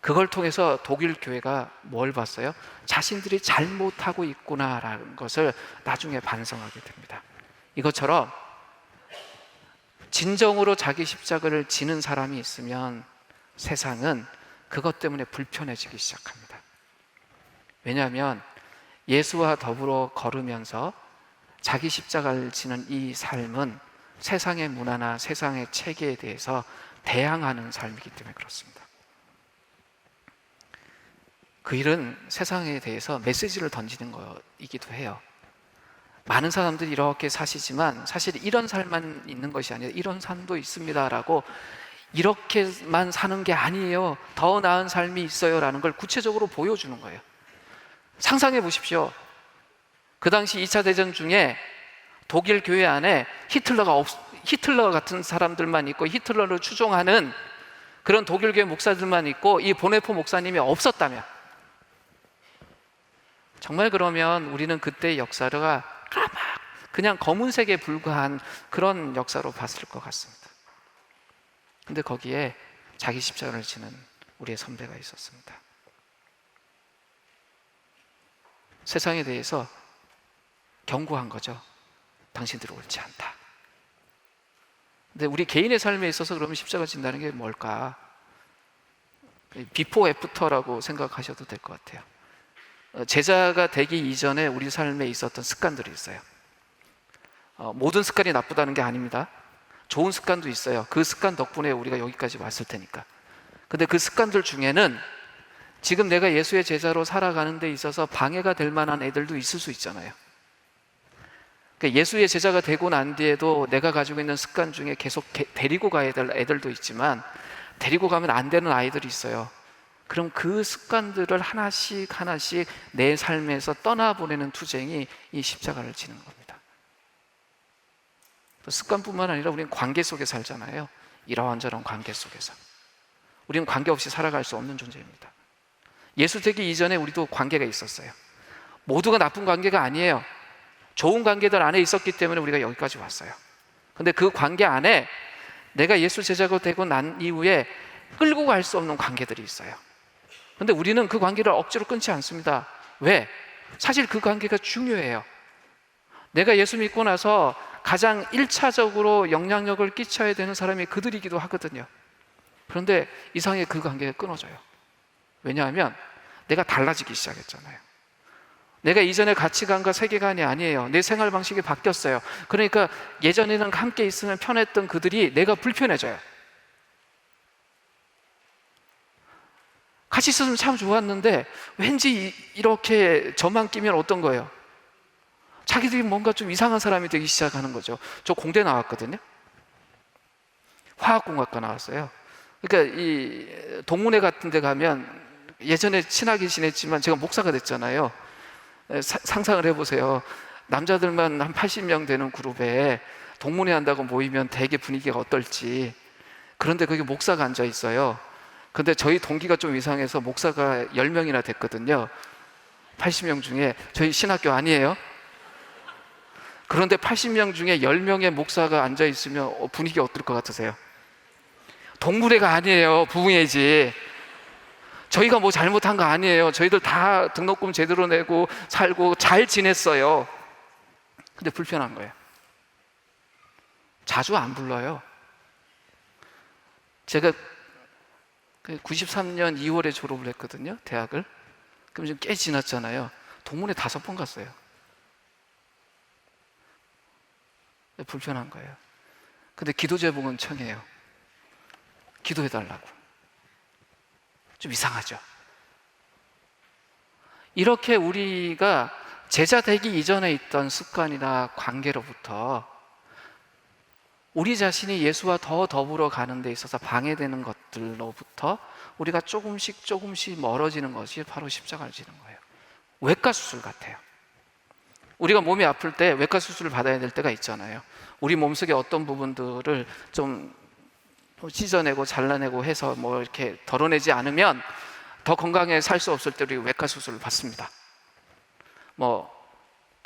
그걸 통해서 독일 교회가 뭘 봤어요? 자신들이 잘못하고 있구나라는 것을 나중에 반성하게 됩니다. 이것처럼 진정으로 자기 십자가를 지는 사람이 있으면 세상은 그것 때문에 불편해지기 시작합니다. 왜냐하면 예수와 더불어 걸으면서 자기 십자가를 지는 이 삶은 세상의 문화나 세상의 체계에 대해서 대항하는 삶이기 때문에 그렇습니다. 그 일은 세상에 대해서 메시지를 던지는 거이기도 해요. 많은 사람들이 이렇게 사시지만 사실 이런 삶만 있는 것이 아니라 이런 삶도 있습니다라고, 이렇게만 사는 게 아니에요, 더 나은 삶이 있어요 라는 걸 구체적으로 보여주는 거예요. 상상해 보십시오. 그 당시 2차 대전 중에 독일 교회 안에 히틀러 같은 사람들만 있고 히틀러를 추종하는 그런 독일 교회 목사들만 있고 이 보네포 목사님이 없었다면, 정말 그러면 우리는 그때의 역사가 까맣 그냥 검은색에 불과한 그런 역사로 봤을 것 같습니다. 근데 거기에 자기 십자가를 지는 우리의 선배가 있었습니다. 세상에 대해서 경고한 거죠. 당신들은 옳지 않다. 근데 우리 개인의 삶에 있어서 그러면 십자가 진다는 게 뭘까? 비포 애프터라고 생각하셔도 될 것 같아요. 제자가 되기 이전에 우리 삶에 있었던 습관들이 있어요. 모든 습관이 나쁘다는 게 아닙니다. 좋은 습관도 있어요. 그 습관 덕분에 우리가 여기까지 왔을 테니까. 근데 그 습관들 중에는 지금 내가 예수의 제자로 살아가는 데 있어서 방해가 될 만한 애들도 있을 수 있잖아요. 그러니까 예수의 제자가 되고 난 뒤에도 내가 가지고 있는 습관 중에 계속 데리고 가야 될 애들도 있지만, 데리고 가면 안 되는 아이들이 있어요. 그럼 그 습관들을 하나씩 하나씩 내 삶에서 떠나보내는 투쟁이 이 십자가를 지는 겁니다. 습관뿐만 아니라 우리는 관계 속에 살잖아요. 이러한저러한 관계 속에서 우리는 관계 없이 살아갈 수 없는 존재입니다. 예수 되기 이전에 우리도 관계가 있었어요. 모두가 나쁜 관계가 아니에요. 좋은 관계들 안에 있었기 때문에 우리가 여기까지 왔어요. 근데 그 관계 안에 내가 예수 제자가 되고 난 이후에 끌고 갈 수 없는 관계들이 있어요. 근데 우리는 그 관계를 억지로 끊지 않습니다. 왜? 사실 그 관계가 중요해요. 내가 예수 믿고 나서 가장 1차적으로 영향력을 끼쳐야 되는 사람이 그들이기도 하거든요. 그런데 이상하게 그 관계가 끊어져요. 왜냐하면 내가 달라지기 시작했잖아요. 내가 이전의 가치관과 세계관이 아니에요. 내 생활 방식이 바뀌었어요. 그러니까 예전에는 함께 있으면 편했던 그들이 내가 불편해져요. 같이 있으면 참 좋았는데 왠지 이렇게 저만 끼면 어떤 거예요? 자기들이 뭔가 좀 이상한 사람이 되기 시작하는 거죠. 저 공대 나왔거든요. 화학공학과 나왔어요. 그러니까 이 동문회 같은 데 가면, 예전에 친하게 지냈지만 제가 목사가 됐잖아요. 상상을 해보세요. 남자들만 한 80명 되는 그룹에 동문회 한다고 모이면 되게 분위기가 어떨지. 그런데 거기 목사가 앉아 있어요. 근데 저희 동기가 좀 이상해서 목사가 10명이나 됐거든요. 80명 중에. 저희 신학교 아니에요? 그런데 80명 중에 10명의 목사가 앉아 있으면 분위기 어떨 것 같으세요? 동문회가 아니에요. 부흥회지. 저희가 뭐 잘못한 거 아니에요. 저희들 다 등록금 제대로 내고 살고 잘 지냈어요. 근데 불편한 거예요. 자주 안 불러요. 제가 93년 2월에 졸업을 했거든요, 대학을. 그럼 지금 꽤 지났잖아요. 동문회 5번 갔어요. 불편한 거예요. 근데 기도 제목은 청해요. 기도해달라고. 좀 이상하죠? 이렇게 우리가 제자 되기 이전에 있던 습관이나 관계로부터 우리 자신이 예수와 더 더불어 가는 데 있어서 방해되는 것들로부터 우리가 조금씩 멀어지는 것이 바로 십자가를 지는 거예요. 외과 수술 같아요. 우리가 몸이 아플 때 외과 수술을 받아야 될 때가 있잖아요. 우리 몸속의 어떤 부분들을 좀 찢어내고 잘라내고 해서 뭐 이렇게 덜어내지 않으면 더 건강하게 살 수 없을 때 우리 외과 수술을 받습니다. 뭐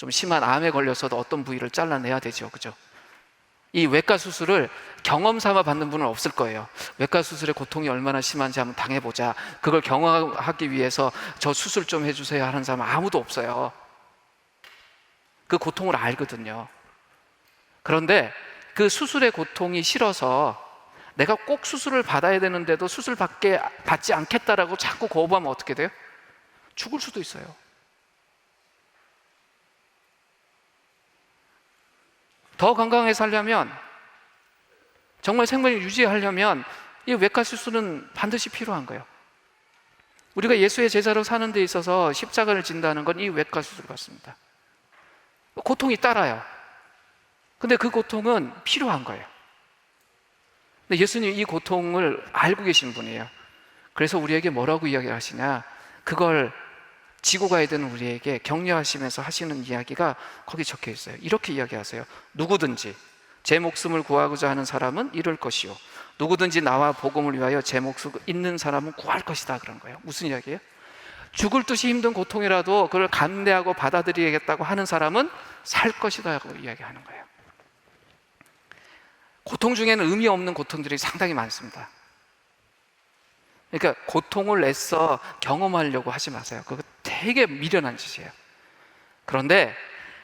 좀 심한 암에 걸려서도 어떤 부위를 잘라내야 되죠, 그죠? 이 외과 수술을 경험 삼아 받는 분은 없을 거예요. 외과 수술의 고통이 얼마나 심한지 한번 당해보자, 그걸 경험하기 위해서 저 수술 좀 해주세요 하는 사람은 아무도 없어요. 그 고통을 알거든요. 그런데 그 수술의 고통이 싫어서 내가 꼭 수술을 받아야 되는데도 수술 받지 않겠다라고 자꾸 거부하면 어떻게 돼요? 죽을 수도 있어요. 더 건강하게 살려면, 정말 생명을 유지하려면 이 외과 수술은 반드시 필요한 거예요. 우리가 예수의 제자로 사는 데 있어서 십자가를 진다는 건 이 외과 수술 같습니다. 고통이 따라요. 근데 그 고통은 필요한 거예요. 근데 예수님 이 고통을 알고 계신 분이에요. 그래서 우리에게 뭐라고 이야기하시냐, 그걸 지고 가야 되는 우리에게 격려하시면서 하시는 이야기가 거기 적혀 있어요. 이렇게 이야기하세요. 누구든지 제 목숨을 구하고자 하는 사람은 잃을 것이요, 누구든지 나와 복음을 위하여 제 목숨을 잃는 사람은 구할 것이다, 그런 거예요. 무슨 이야기예요? 죽을 듯이 힘든 고통이라도 그걸 감내하고 받아들이겠다고 하는 사람은 살 것이다 라고 이야기하는 거예요. 고통 중에는 의미 없는 고통들이 상당히 많습니다. 그러니까 고통을 애써 경험하려고 하지 마세요. 그거 되게 미련한 짓이에요. 그런데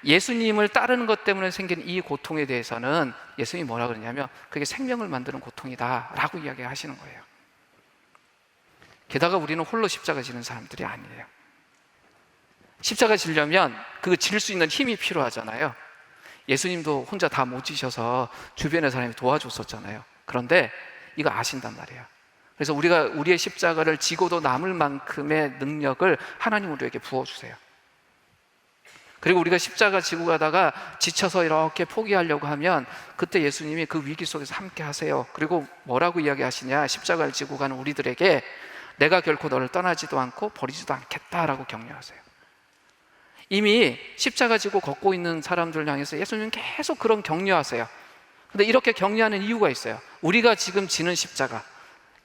예수님을 따르는 것 때문에 생긴 이 고통에 대해서는 예수님이 뭐라 그러냐면 그게 생명을 만드는 고통이다 라고 이야기하시는 거예요. 게다가 우리는 홀로 십자가 지는 사람들이 아니에요. 십자가 지려면 그 질 수 있는 힘이 필요하잖아요. 예수님도 혼자 다 못 지셔서 주변의 사람이 도와줬었잖아요. 그런데 이거 아신단 말이에요. 그래서 우리가 우리의 십자가를 지고도 남을 만큼의 능력을 하나님 우리에게 부어주세요. 그리고 우리가 십자가 지고 가다가 지쳐서 이렇게 포기하려고 하면 그때 예수님이 그 위기 속에서 함께 하세요. 그리고 뭐라고 이야기하시냐, 십자가를 지고 가는 우리들에게 내가 결코 너를 떠나지도 않고 버리지도 않겠다라고 격려하세요. 이미 십자가 지고 걷고 있는 사람들을 향해서 예수님은 계속 그런 격려하세요. 근데 이렇게 격려하는 이유가 있어요. 우리가 지금 지는 십자가,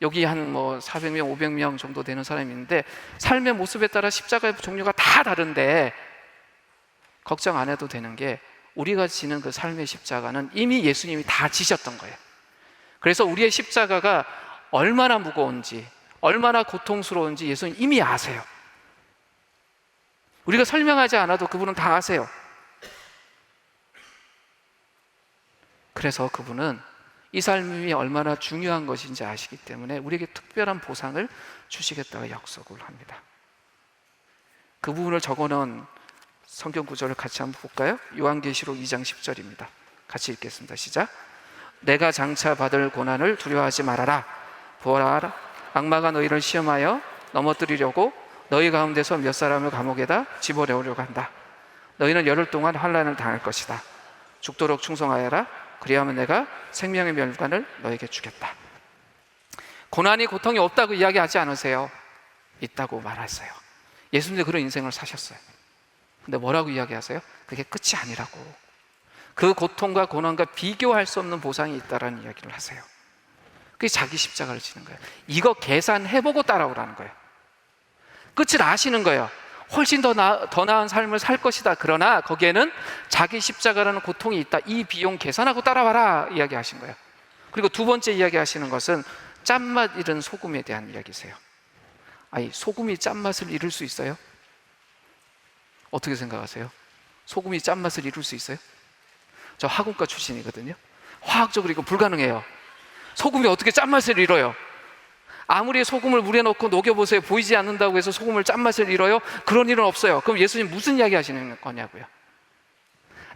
여기 한 400명, 500명 정도 되는 사람이 있는데 삶의 모습에 따라 십자가의 종류가 다 다른데 걱정 안 해도 되는 게 우리가 지는 그 삶의 십자가는 이미 예수님이 다 지셨던 거예요. 그래서 우리의 십자가가 얼마나 무거운지, 얼마나 고통스러운지 예수님 이미 아세요. 우리가 설명하지 않아도 그분은 다 아세요. 그래서 그분은 이 삶이 얼마나 중요한 것인지 아시기 때문에 우리에게 특별한 보상을 주시겠다고 약속을 합니다. 그 부분을 적어놓은 성경 구절을 같이 한번 볼까요? 요한계시록 2장 10절입니다. 같이 읽겠습니다. 시작. 내가 장차 받을 고난을 두려워하지 말아라. 보아라, 악마가 너희를 시험하여 넘어뜨리려고 너희 가운데서 몇 사람을 감옥에다 집어넣으려고 한다. 너희는 열흘 동안 환난을 당할 것이다. 죽도록 충성하여라. 그리하면 내가 생명의 멸관을 너에게 주겠다. 고난이 고통이 없다고 이야기하지 않으세요. 있다고 말하세요. 예수님도 그런 인생을 사셨어요. 근데 뭐라고 이야기하세요? 그게 끝이 아니라고. 그 고통과 고난과 비교할 수 없는 보상이 있다라는 이야기를 하세요. 그게 자기 십자가를 지는 거예요. 이거 계산해보고 따라오라는 거예요. 끝을 아시는 거예요. 훨씬 더 나은 삶을 살 것이다. 그러나 거기에는 자기 십자가라는 고통이 있다. 이 비용 계산하고 따라와라 이야기하신 거예요. 그리고 두 번째 이야기하시는 것은 짠맛 잃은 소금에 대한 이야기세요. 아니, 소금이 짠맛을 잃을 수 있어요? 어떻게 생각하세요? 소금이 짠맛을 잃을 수 있어요? 저 화학과 출신이거든요. 화학적으로 이거 불가능해요. 소금이 어떻게 짠맛을 잃어요? 아무리 소금을 물에 넣고 녹여보세요. 보이지 않는다고 해서 소금을 짠맛을 잃어요? 그런 일은 없어요. 그럼 예수님 무슨 이야기 하시는 거냐고요.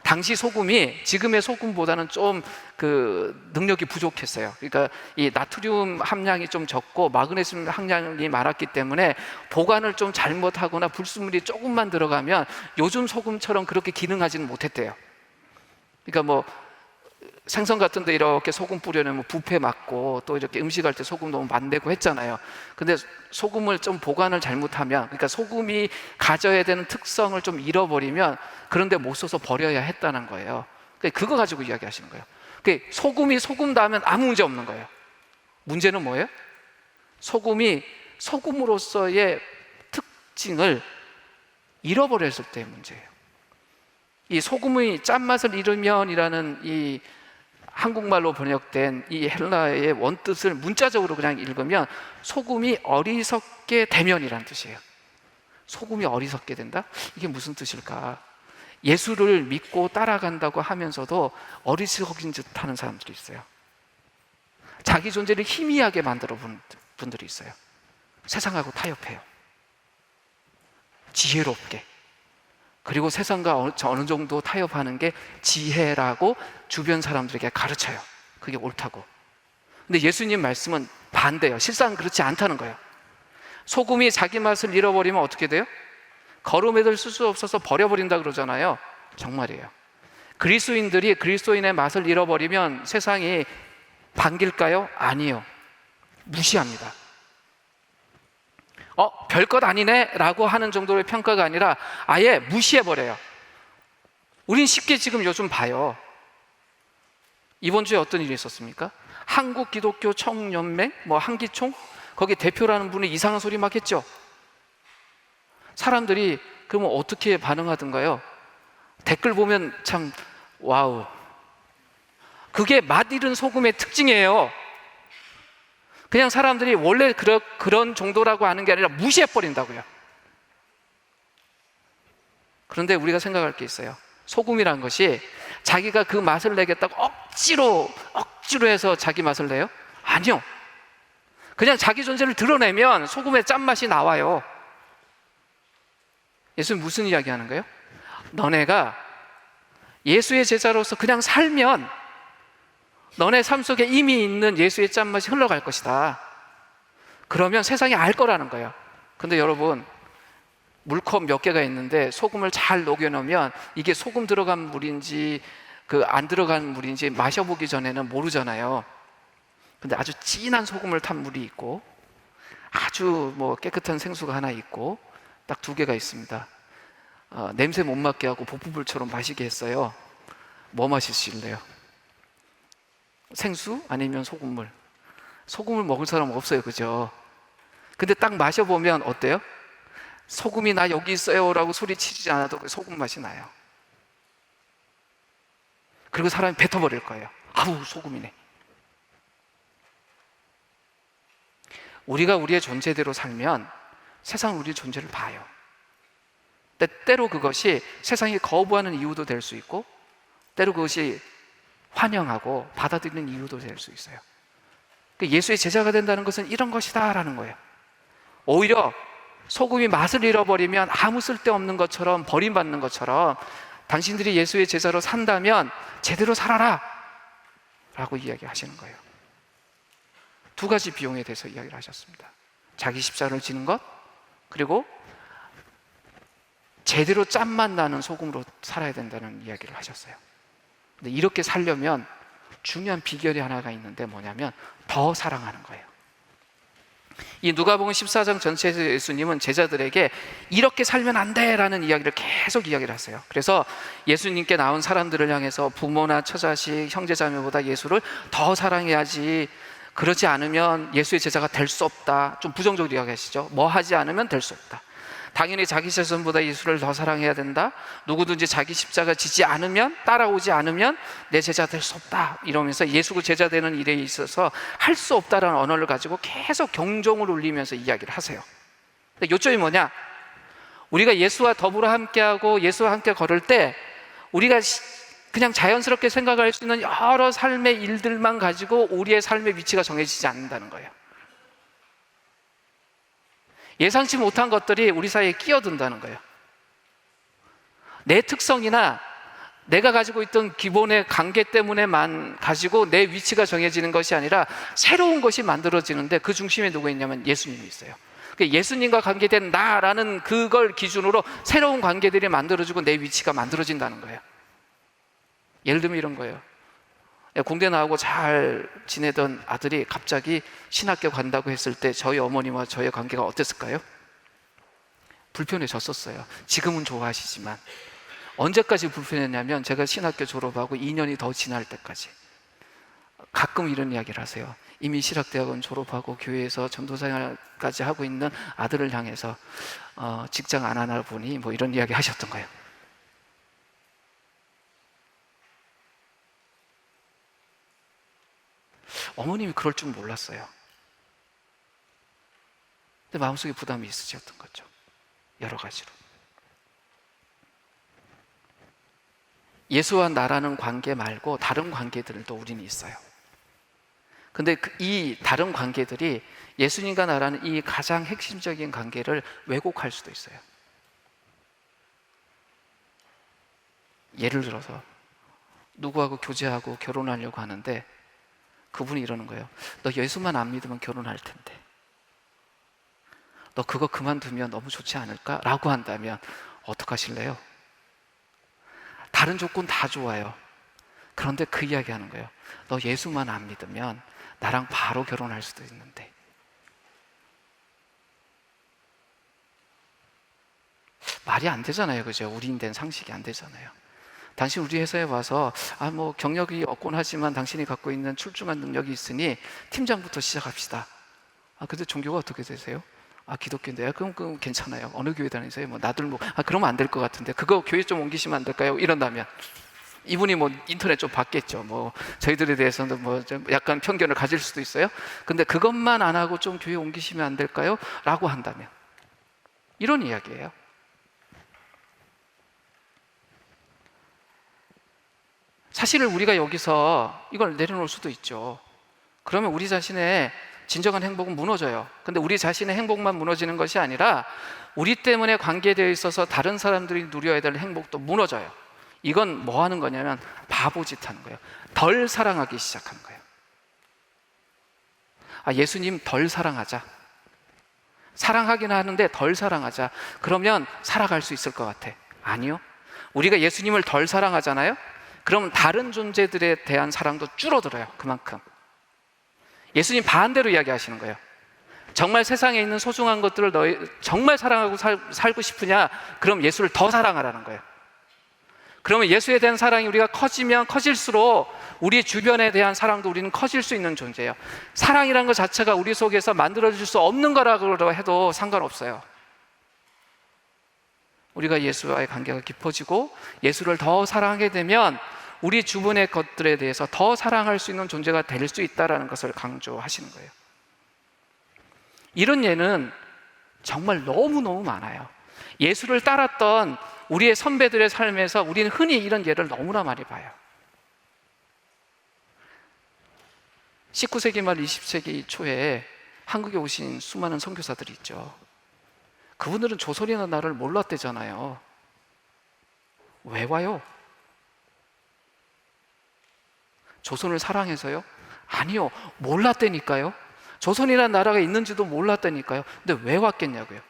당시 소금이 지금의 소금보다는 좀 능력이 부족했어요. 그러니까 이 나트륨 함량이 좀 적고 마그네슘 함량이 많았기 때문에 보관을 좀 잘못하거나 불순물이 조금만 들어가면 요즘 소금처럼 그렇게 기능하지는 못했대요. 그러니까 생선 같은 데 이렇게 소금 뿌려내면 부패 맞고 또 이렇게 음식할 때 소금 너무 만들고 했잖아요. 근데 소금을 좀 보관을 잘못하면, 그러니까 소금이 가져야 되는 특성을 좀 잃어버리면 그런데 못 써서 버려야 했다는 거예요. 그거 가지고 이야기하시는 거예요. 소금이 소금다 하면 아무 문제 없는 거예요. 문제는 뭐예요? 소금이 소금으로서의 특징을 잃어버렸을 때의 문제예요. 이 소금의 짠맛을 잃으면이라는 이 한국말로 번역된 이 헬라어의 원뜻을 문자적으로 그냥 읽으면 소금이 어리석게 되면이라는 뜻이에요. 소금이 어리석게 된다? 이게 무슨 뜻일까? 예수를 믿고 따라간다고 하면서도 어리석인 듯 하는 사람들이 있어요. 자기 존재를 희미하게 만들어 본 분들이 있어요. 세상하고 타협해요. 지혜롭게. 그리고 세상과 어느 정도 타협하는 게 지혜라고 주변 사람들에게 가르쳐요. 그게 옳다고. 근데 예수님 말씀은 반대예요. 실상 그렇지 않다는 거예요. 소금이 자기 맛을 잃어버리면 어떻게 돼요? 거름에들 쓸 수 없어서 버려버린다 그러잖아요. 정말이에요. 그리스도인들이 그리스도인의 맛을 잃어버리면 세상이 반길까요? 아니에요. 무시합니다. 별것 아니네 라고 하는 정도의 평가가 아니라 아예 무시해버려요. 우린 쉽게 지금 요즘 봐요. 이번 주에 어떤 일이 있었습니까? 한국기독교 총연맹, 한기총, 거기 대표라는 분이 이상한 소리 막 했죠. 사람들이 그러면 어떻게 반응하던가요? 댓글 보면 참 와우, 그게 맛 잃은 소금의 특징이에요. 그냥 사람들이 원래 그런 정도라고 하는 게 아니라 무시해버린다고요. 그런데 우리가 생각할 게 있어요. 소금이란 것이 자기가 그 맛을 내겠다고 억지로 해서 자기 맛을 내요? 아니요. 그냥 자기 존재를 드러내면 소금의 짠맛이 나와요. 예수는 무슨 이야기 하는 거예요? 너네가 예수의 제자로서 그냥 살면 너네 삶 속에 이미 있는 예수의 짠맛이 흘러갈 것이다. 그러면 세상이 알 거라는 거예요. 근데 여러분, 물컵 몇 개가 있는데 소금을 잘 녹여놓으면 이게 소금 들어간 물인지 안 들어간 물인지 마셔보기 전에는 모르잖아요. 근데 아주 진한 소금을 탄 물이 있고 아주 깨끗한 생수가 하나 있고 딱 두 개가 있습니다. 냄새 못 맡게 하고 복부불처럼 마시게 했어요. 뭐 마시실래요? 생수 아니면 소금물? 소금을 먹을 사람 없어요, 그죠? 근데 딱 마셔보면 어때요? 소금이 나 여기 있어요 라고 소리치지 않아도 소금 맛이 나요. 그리고 사람이 뱉어버릴 거예요. 아우, 소금이네. 우리가 우리의 존재대로 살면 세상은 우리의 존재를 봐요. 때로 그것이 세상이 거부하는 이유도 될 수 있고 때로 그것이 환영하고 받아들이는 이유도 될 수 있어요. 예수의 제자가 된다는 것은 이런 것이다 라는 거예요. 오히려 소금이 맛을 잃어버리면 아무 쓸데없는 것처럼 버림받는 것처럼 당신들이 예수의 제자로 산다면 제대로 살아라 라고 이야기하시는 거예요. 두 가지 비용에 대해서 이야기를 하셨습니다. 자기 십자가를 지는 것, 그리고 제대로 짠맛 나는 소금으로 살아야 된다는 이야기를 하셨어요. 근데 이렇게 살려면 중요한 비결이 하나가 있는데 뭐냐면 더 사랑하는 거예요. 이 누가복음 14장 전체에서 예수님은 제자들에게 이렇게 살면 안 돼라는 이야기를 계속 이야기를 하세요. 그래서 예수님께 나온 사람들을 향해서 부모나 처자식, 형제자매보다 예수를 더 사랑해야지, 그렇지 않으면 예수의 제자가 될 수 없다. 좀 부정적으로 이야기하시죠. 뭐 하지 않으면 될 수 없다. 당연히 자기 자손보다 예수를 더 사랑해야 된다. 누구든지 자기 십자가 지지 않으면, 따라오지 않으면 내 제자 될 수 없다. 이러면서 예수가 제자 되는 일에 있어서 할 수 없다라는 언어를 가지고 계속 경종을 울리면서 이야기를 하세요. 근데 요점이 뭐냐? 우리가 예수와 더불어 함께하고 예수와 함께 걸을 때 우리가 그냥 자연스럽게 생각할 수 있는 여러 삶의 일들만 가지고 우리의 삶의 위치가 정해지지 않는다는 거예요. 예상치 못한 것들이 우리 사이에 끼어든다는 거예요. 내 특성이나 내가 가지고 있던 기본의 관계 때문에만 가지고 내 위치가 정해지는 것이 아니라 새로운 것이 만들어지는데 그 중심에 누가 있냐면 예수님이 있어요. 예수님과 관계된 나라는 그걸 기준으로 새로운 관계들이 만들어지고 내 위치가 만들어진다는 거예요. 예를 들면 이런 거예요. 공대 나오고 잘 지내던 아들이 갑자기 신학교 간다고 했을 때 저희 어머니와 저의 관계가 어땠을까요? 불편해졌었어요. 지금은 좋아하시지만 언제까지 불편했냐면 제가 신학교 졸업하고 2년이 더 지날 때까지. 가끔 이런 이야기를 하세요. 이미 신학대학원 졸업하고 교회에서 전도생활까지 하고 있는 아들을 향해서 직장 안 하나 보니 뭐 이런 이야기 하셨던 거예요. 어머님이 그럴 줄 몰랐어요. 근데 마음속에 부담이 있으셨던 거죠. 여러 가지로. 예수와 나라는 관계 말고 다른 관계들도 우리는 있어요. 근데 이 다른 관계들이 예수님과 나라는 이 가장 핵심적인 관계를 왜곡할 수도 있어요. 예를 들어서 누구하고 교제하고 결혼하려고 하는데 그분이 이러는 거예요. 너 예수만 안 믿으면 결혼할 텐데 너 그거 그만두면 너무 좋지 않을까? 라고 한다면 어떡하실래요? 다른 조건 다 좋아요. 그런데 그 이야기 하는 거예요. 너 예수만 안 믿으면 나랑 바로 결혼할 수도 있는데. 말이 안 되잖아요, 그죠? 우리인 상식이 안 되잖아요. 당신 우리 회사에 와서 뭐 경력이 없곤 하지만 당신이 갖고 있는 출중한 능력이 있으니 팀장부터 시작합시다. 근데 종교가 어떻게 되세요? 기독교인데요. 그럼 괜찮아요. 어느 교회 다니세요? 뭐 나들목. 그러면 안 될 것 같은데 그거 교회 좀 옮기시면 안 될까요? 이런다면 이분이 뭐 인터넷 좀 봤겠죠. 뭐 저희들에 대해서는 뭐 좀 약간 편견을 가질 수도 있어요. 근데 그것만 안 하고 좀 교회 옮기시면 안 될까요? 라고 한다면 이런 이야기예요. 사실을 우리가 여기서 이걸 내려놓을 수도 있죠. 그러면 우리 자신의 진정한 행복은 무너져요. 근데 우리 자신의 행복만 무너지는 것이 아니라 우리 때문에 관계되어 있어서 다른 사람들이 누려야 될 행복도 무너져요. 이건 뭐 하는 거냐면 바보짓 하는 거예요. 덜 사랑하기 시작하는 거예요. 예수님 덜 사랑하자. 사랑하긴 하는데 덜 사랑하자. 그러면 살아갈 수 있을 것 같아. 아니요. 우리가 예수님을 덜 사랑하잖아요. 그럼 다른 존재들에 대한 사랑도 줄어들어요. 그만큼. 예수님 반대로 이야기하시는 거예요. 정말 세상에 있는 소중한 것들을 너희 정말 사랑하고 살고 싶으냐? 그럼 예수를 더 사랑하라는 거예요. 그러면 예수에 대한 사랑이 우리가 커지면 커질수록 우리 주변에 대한 사랑도 우리는 커질 수 있는 존재예요. 사랑이라는 것 자체가 우리 속에서 만들어질 수 없는 거라고 해도 상관없어요. 우리가 예수와의 관계가 깊어지고 예수를 더 사랑하게 되면 우리 주변의 것들에 대해서 더 사랑할 수 있는 존재가 될 수 있다는 것을 강조하시는 거예요. 이런 예는 정말 너무너무 많아요. 예수를 따랐던 우리의 선배들의 삶에서 우리는 흔히 이런 예를 너무나 많이 봐요. 19세기 말 20세기 초에 한국에 오신 수많은 선교사들이 있죠. 그분들은 조선이라는 나라를 몰랐대잖아요. 왜 와요? 조선을 사랑해서요? 아니요, 몰랐다니까요. 조선이라는 나라가 있는지도 몰랐다니까요. 근데 왜 왔겠냐고요.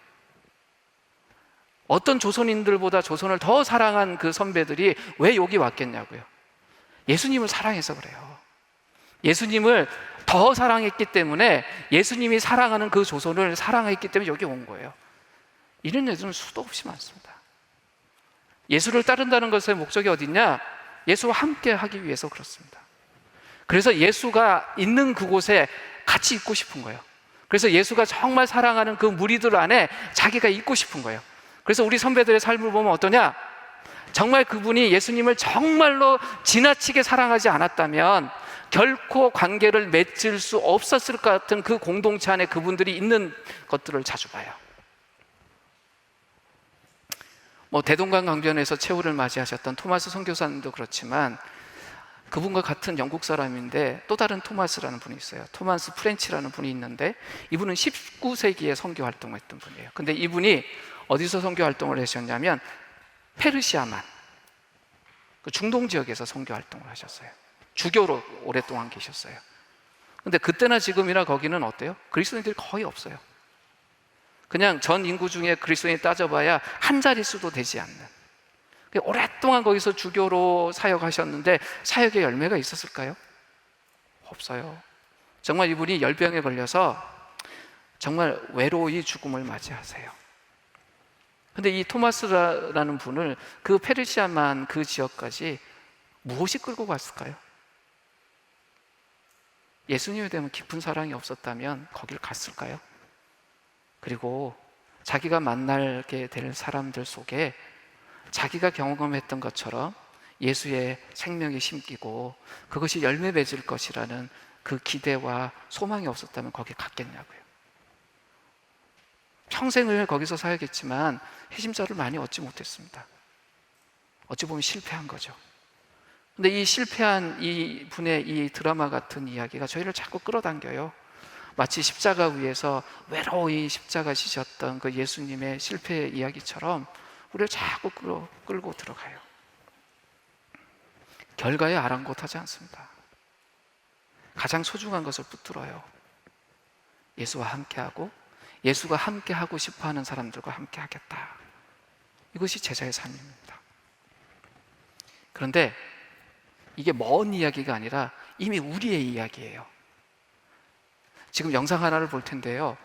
어떤 조선인들보다 조선을 더 사랑한 그 선배들이 왜 여기 왔겠냐고요. 예수님을 사랑해서 그래요. 예수님을 더 사랑했기 때문에, 예수님이 사랑하는 그 조선을 사랑했기 때문에 여기 온 거예요. 이런 예들은 수도 없이 많습니다. 예수를 따른다는 것의 목적이 어디냐? 예수와 함께 하기 위해서 그렇습니다. 그래서 예수가 있는 그곳에 같이 있고 싶은 거예요. 그래서 예수가 정말 사랑하는 그 무리들 안에 자기가 있고 싶은 거예요. 그래서 우리 선배들의 삶을 보면 어떠냐? 정말 그분이 예수님을 정말로 지나치게 사랑하지 않았다면 결코 관계를 맺을 수 없었을 것 같은 그 공동체 안에 그분들이 있는 것들을 자주 봐요. 대동강 강변에서 최후를 맞이하셨던 토마스 선교사님도 그렇지만, 그분과 같은 영국 사람인데 또 다른 토마스라는 분이 있어요. 토마스 프렌치라는 분이 있는데, 이분은 19세기에 선교 활동을 했던 분이에요. 근데 이분이 어디서 선교 활동을 하셨냐면 페르시아만, 그 중동 지역에서 선교 활동을 하셨어요. 주교로 오랫동안 계셨어요. 근데 그때나 지금이나 거기는 어때요? 그리스도인들이 거의 없어요. 그냥 전 인구 중에 그리스도인이 따져봐야 한 자릿수도 되지 않는, 오랫동안 거기서 주교로 사역하셨는데 사역의 열매가 있었을까요? 없어요. 정말 이분이 열병에 걸려서 정말 외로이 죽음을 맞이하세요. 근데 이 토마스라는 분을 그 페르시아만 그 지역까지 무엇이 끌고 갔을까요? 예수님에 대한 깊은 사랑이 없었다면 거길 갔을까요? 그리고 자기가 만나게 될 사람들 속에 자기가 경험했던 것처럼 예수의 생명이 심기고 그것이 열매 맺을 것이라는 그 기대와 소망이 없었다면 거기 갔겠냐고요. 평생을 거기서 살겠지만 해심자를 많이 얻지 못했습니다. 어찌 보면 실패한 거죠. 근데 이 실패한 이 분의 이 드라마 같은 이야기가 저희를 자꾸 끌어당겨요. 마치 십자가 위에서 외로이 십자가 지셨던 그 예수님의 실패의 이야기처럼 우리를 자꾸 끌고 들어가요. 결과에 아랑곳하지 않습니다. 가장 소중한 것을 붙들어요. 예수와 함께하고 예수가 함께하고 싶어하는 사람들과 함께하겠다. 이것이 제자의 삶입니다. 그런데 이게 먼 이야기가 아니라 이미 우리의 이야기예요. 지금 영상 하나를 볼 텐데요.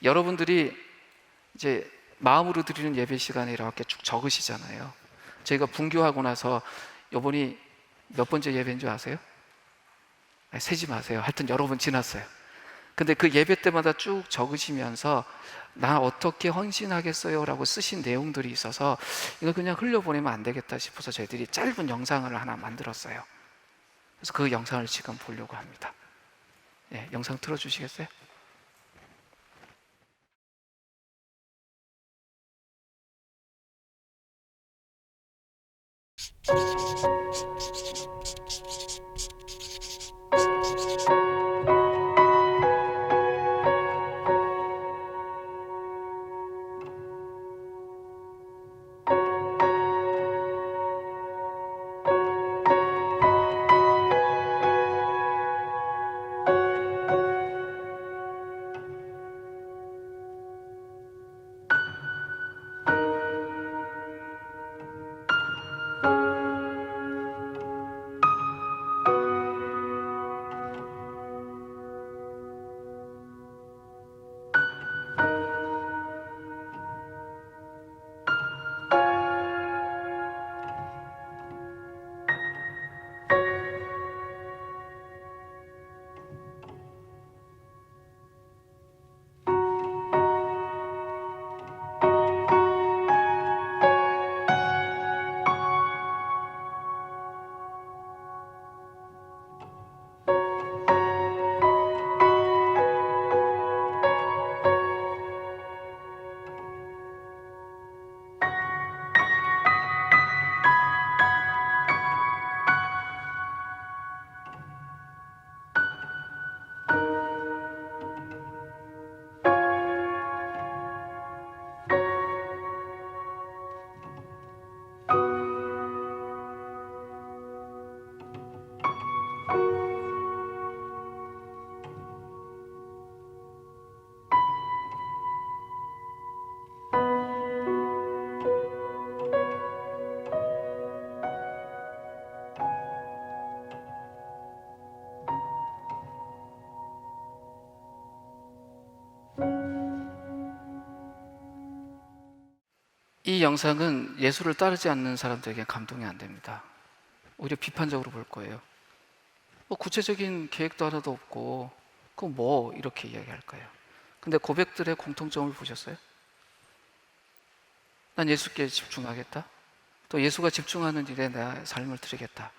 여러분들이 이제 마음으로 드리는 예배 시간에 이렇게 쭉 적으시잖아요. 저희가 분교하고 나서 이번이 몇 번째 예배인 줄 아세요? 세지 마세요. 하여튼 여러 번 지났어요. 근데 그 예배 때마다 쭉 적으시면서 나 어떻게 헌신하겠어요? 라고 쓰신 내용들이 있어서 이거 그냥 흘려보내면 안 되겠다 싶어서 저희들이 짧은 영상을 하나 만들었어요. 그래서 그 영상을 지금 보려고 합니다. 네, 영상 틀어주시겠어요? 이 영상은 예수를 따르지 않는 사람들에게 감동이 안 됩니다. 오히려 비판적으로 볼 거예요. 뭐 구체적인 계획도 하나도 없고 그럼 뭐 이렇게 이야기할까요? 근데 고백들의 공통점을 보셨어요? 난 예수께 집중하겠다. 또 예수가 집중하는 일에 내 삶을 드리겠다.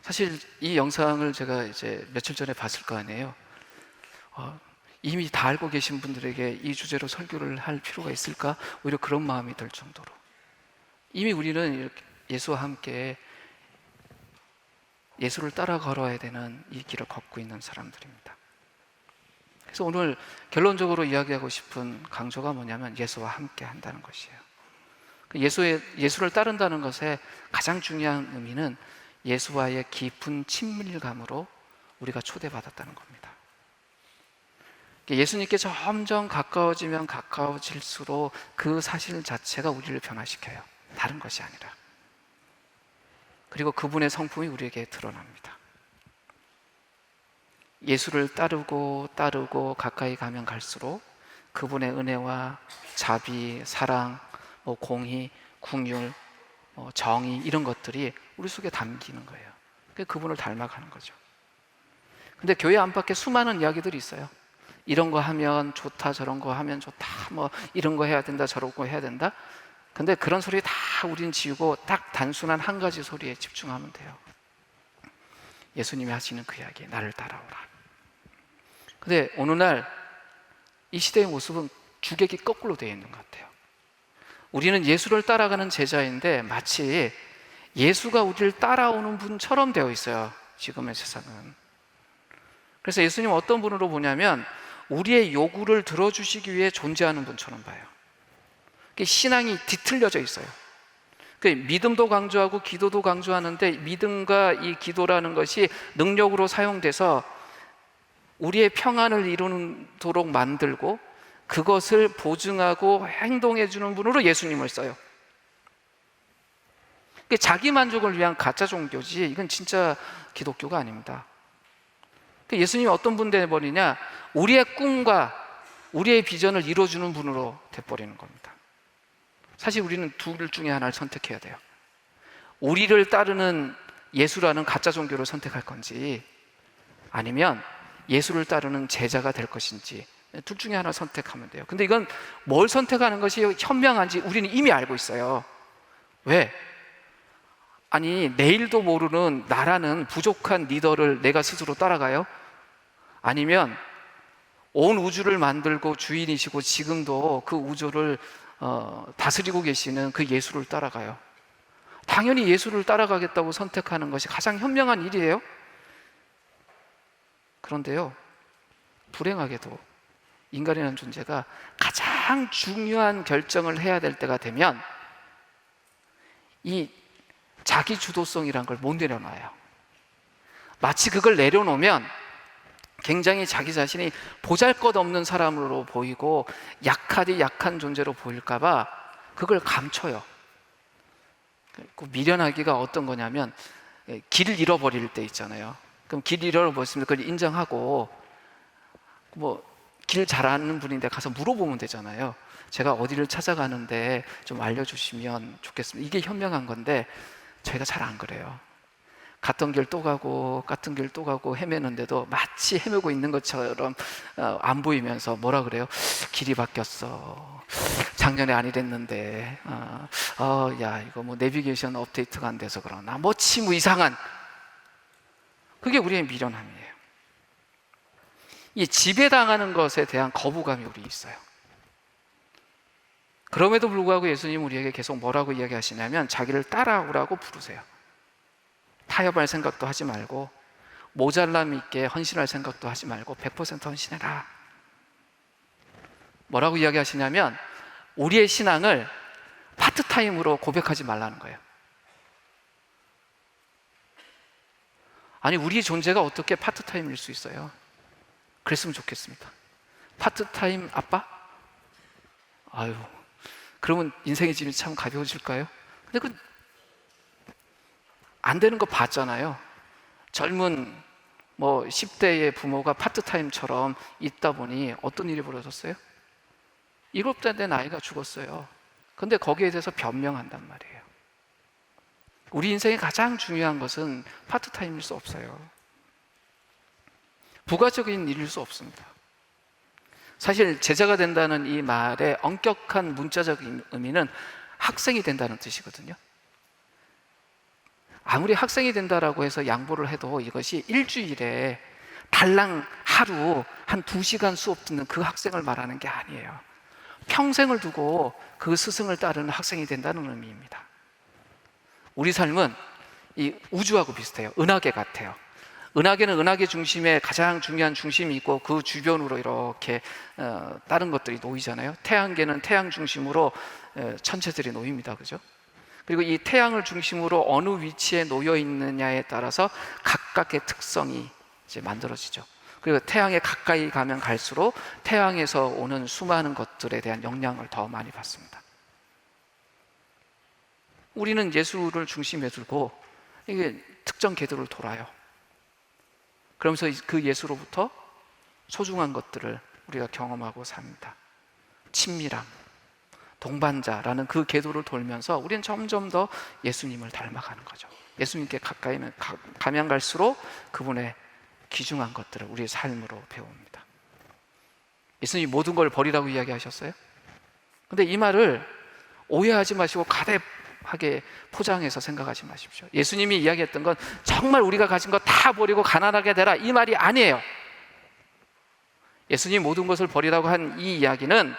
사실 이 영상을 제가 이제 며칠 전에 봤을 거 아니에요. 이미 다 알고 계신 분들에게 이 주제로 설교를 할 필요가 있을까? 오히려 그런 마음이 들 정도로 이미 우리는 이렇게 예수와 함께 예수를 따라 걸어야 되는 이 길을 걷고 있는 사람들입니다. 그래서 오늘 결론적으로 이야기하고 싶은 강조가 뭐냐면 예수와 함께 한다는 것이에요. 예수를 따른다는 것의 가장 중요한 의미는 예수와의 깊은 친밀감으로 우리가 초대받았다는 겁니다. 예수님께 점점 가까워지면 가까워질수록 그 사실 자체가 우리를 변화시켜요. 다른 것이 아니라. 그리고 그분의 성품이 우리에게 드러납니다. 예수를 따르고 가까이 가면 갈수록 그분의 은혜와 자비, 사랑, 공의, 긍휼, 정의 이런 것들이 우리 속에 담기는 거예요. 그분을 닮아가는 거죠. 근데 교회 안팎에 수많은 이야기들이 있어요. 이런 거 하면 좋다, 저런 거 하면 좋다, 뭐 이런 거 해야 된다, 저런 거 해야 된다. 근데 그런 소리 다 우린 지우고 딱 단순한 한 가지 소리에 집중하면 돼요. 예수님이 하시는 그 이야기, 나를 따라오라. 근데 어느 날 이 시대의 모습은 주객이 거꾸로 되어 있는 것 같아요. 우리는 예수를 따라가는 제자인데 마치 예수가 우리를 따라오는 분처럼 되어 있어요. 지금의 세상은. 그래서 예수님은 어떤 분으로 보냐면 우리의 요구를 들어주시기 위해 존재하는 분처럼 봐요. 신앙이 뒤틀려져 있어요. 믿음도 강조하고 기도도 강조하는데 믿음과 이 기도라는 것이 능력으로 사용돼서 우리의 평안을 이루도록 만들고 그것을 보증하고 행동해 주는 분으로 예수님을 써요. 자기 만족을 위한 가짜 종교지 이건 진짜 기독교가 아닙니다. 예수님이 어떤 분 되어버리냐, 우리의 꿈과 우리의 비전을 이루어주는 분으로 돼버리는 겁니다. 사실 우리는 둘 중에 하나를 선택해야 돼요. 우리를 따르는 예수라는 가짜 종교를 선택할 건지 아니면 예수를 따르는 제자가 될 것인지 둘 중에 하나 선택하면 돼요. 근데 이건 뭘 선택하는 것이 현명한지 우리는 이미 알고 있어요. 왜? 아니 내일도 모르는 나라는 부족한 리더를 내가 스스로 따라가요? 아니면 온 우주를 만들고 주인이시고 지금도 그 우주를 다스리고 계시는 그 예수를 따라가요? 당연히 예수를 따라가겠다고 선택하는 것이 가장 현명한 일이에요. 그런데요, 불행하게도 인간이라는 존재가 가장 중요한 결정을 해야 될 때가 되면 이 자기 주도성이란 걸 못 내려놔요. 마치 그걸 내려놓으면 굉장히 자기 자신이 보잘것없는 사람으로 보이고 약하디 약한 존재로 보일까봐 그걸 감춰요. 미련하기가 어떤 거냐면 길을 잃어버릴 때 있잖아요. 그럼 길 잃어버렸으면 그걸 인정하고 길 잘 아는 분인데 가서 물어보면 되잖아요. 제가 어디를 찾아가는데 좀 알려주시면 좋겠습니다. 이게 현명한 건데 저희가 잘 안 그래요. 갔던 길 또 가고 같은 길 또 가고 헤매는데도 마치 헤매고 있는 것처럼 안 보이면서 뭐라 그래요? 길이 바뀌었어. 작년에 안 이랬는데 야 이거 뭐 내비게이션 업데이트가 안 돼서 그러나 뭐치 이상한, 그게 우리의 미련함이에요. 이 지배당하는 것에 대한 거부감이 우리 있어요. 그럼에도 불구하고 예수님 우리에게 계속 뭐라고 이야기하시냐면 자기를 따라오라고 부르세요. 타협할 생각도 하지 말고 모자람 있게 헌신할 생각도 하지 말고 100% 헌신해라. 뭐라고 이야기하시냐면 우리의 신앙을 파트타임으로 고백하지 말라는 거예요. 아니 우리의 존재가 어떻게 파트타임일 수 있어요? 그랬으면 좋겠습니다. 파트타임 아빠? 아유, 그러면 인생의 짐이 참 가벼워질까요? 근데 안 되는 거 봤잖아요. 젊은 뭐 10대의 부모가 파트타임처럼 있다 보니 어떤 일이 벌어졌어요? 7살 된 아이가 죽었어요. 근데 거기에 대해서 변명한단 말이에요. 우리 인생의 가장 중요한 것은 파트타임일 수 없어요. 부가적인 일일 수 없습니다. 사실 제자가 된다는 이 말의 엄격한 문자적인 의미는 학생이 된다는 뜻이거든요. 아무리 학생이 된다라고 해서 양보를 해도 이것이 일주일에 달랑 하루 한 2시간 수업 듣는 그 학생을 말하는 게 아니에요. 평생을 두고 그 스승을 따르는 학생이 된다는 의미입니다. 우리 삶은 이 우주하고 비슷해요. 은하계 같아요. 은하계는 은하계 중심에 가장 중요한 중심이 있고 그 주변으로 이렇게 다른 것들이 놓이잖아요. 태양계는 태양 중심으로 천체들이 놓입니다. 그죠? 그리고 이 태양을 중심으로 어느 위치에 놓여 있느냐에 따라서 각각의 특성이 이제 만들어지죠. 그리고 태양에 가까이 가면 갈수록 태양에서 오는 수많은 것들에 대한 영향을 더 많이 받습니다. 우리는 예수를 중심에 두고 이게 특정 궤도를 돌아요. 그러면서 그 예수로부터 소중한 것들을 우리가 경험하고 삽니다. 친밀함, 동반자라는 그 궤도를 돌면서 우리는 점점 더 예수님을 닮아가는 거죠. 예수님께 가까이 가면 갈수록 그분의 귀중한 것들을 우리의 삶으로 배웁니다. 예수님이 모든 걸 버리라고 이야기하셨어요? 근데 이 말을 오해하지 마시고 가대하게 포장해서 생각하지 마십시오. 예수님이 이야기했던 건 정말 우리가 가진 거 다 버리고 가난하게 되라, 이 말이 아니에요. 예수님이 모든 것을 버리라고 한 이 이야기는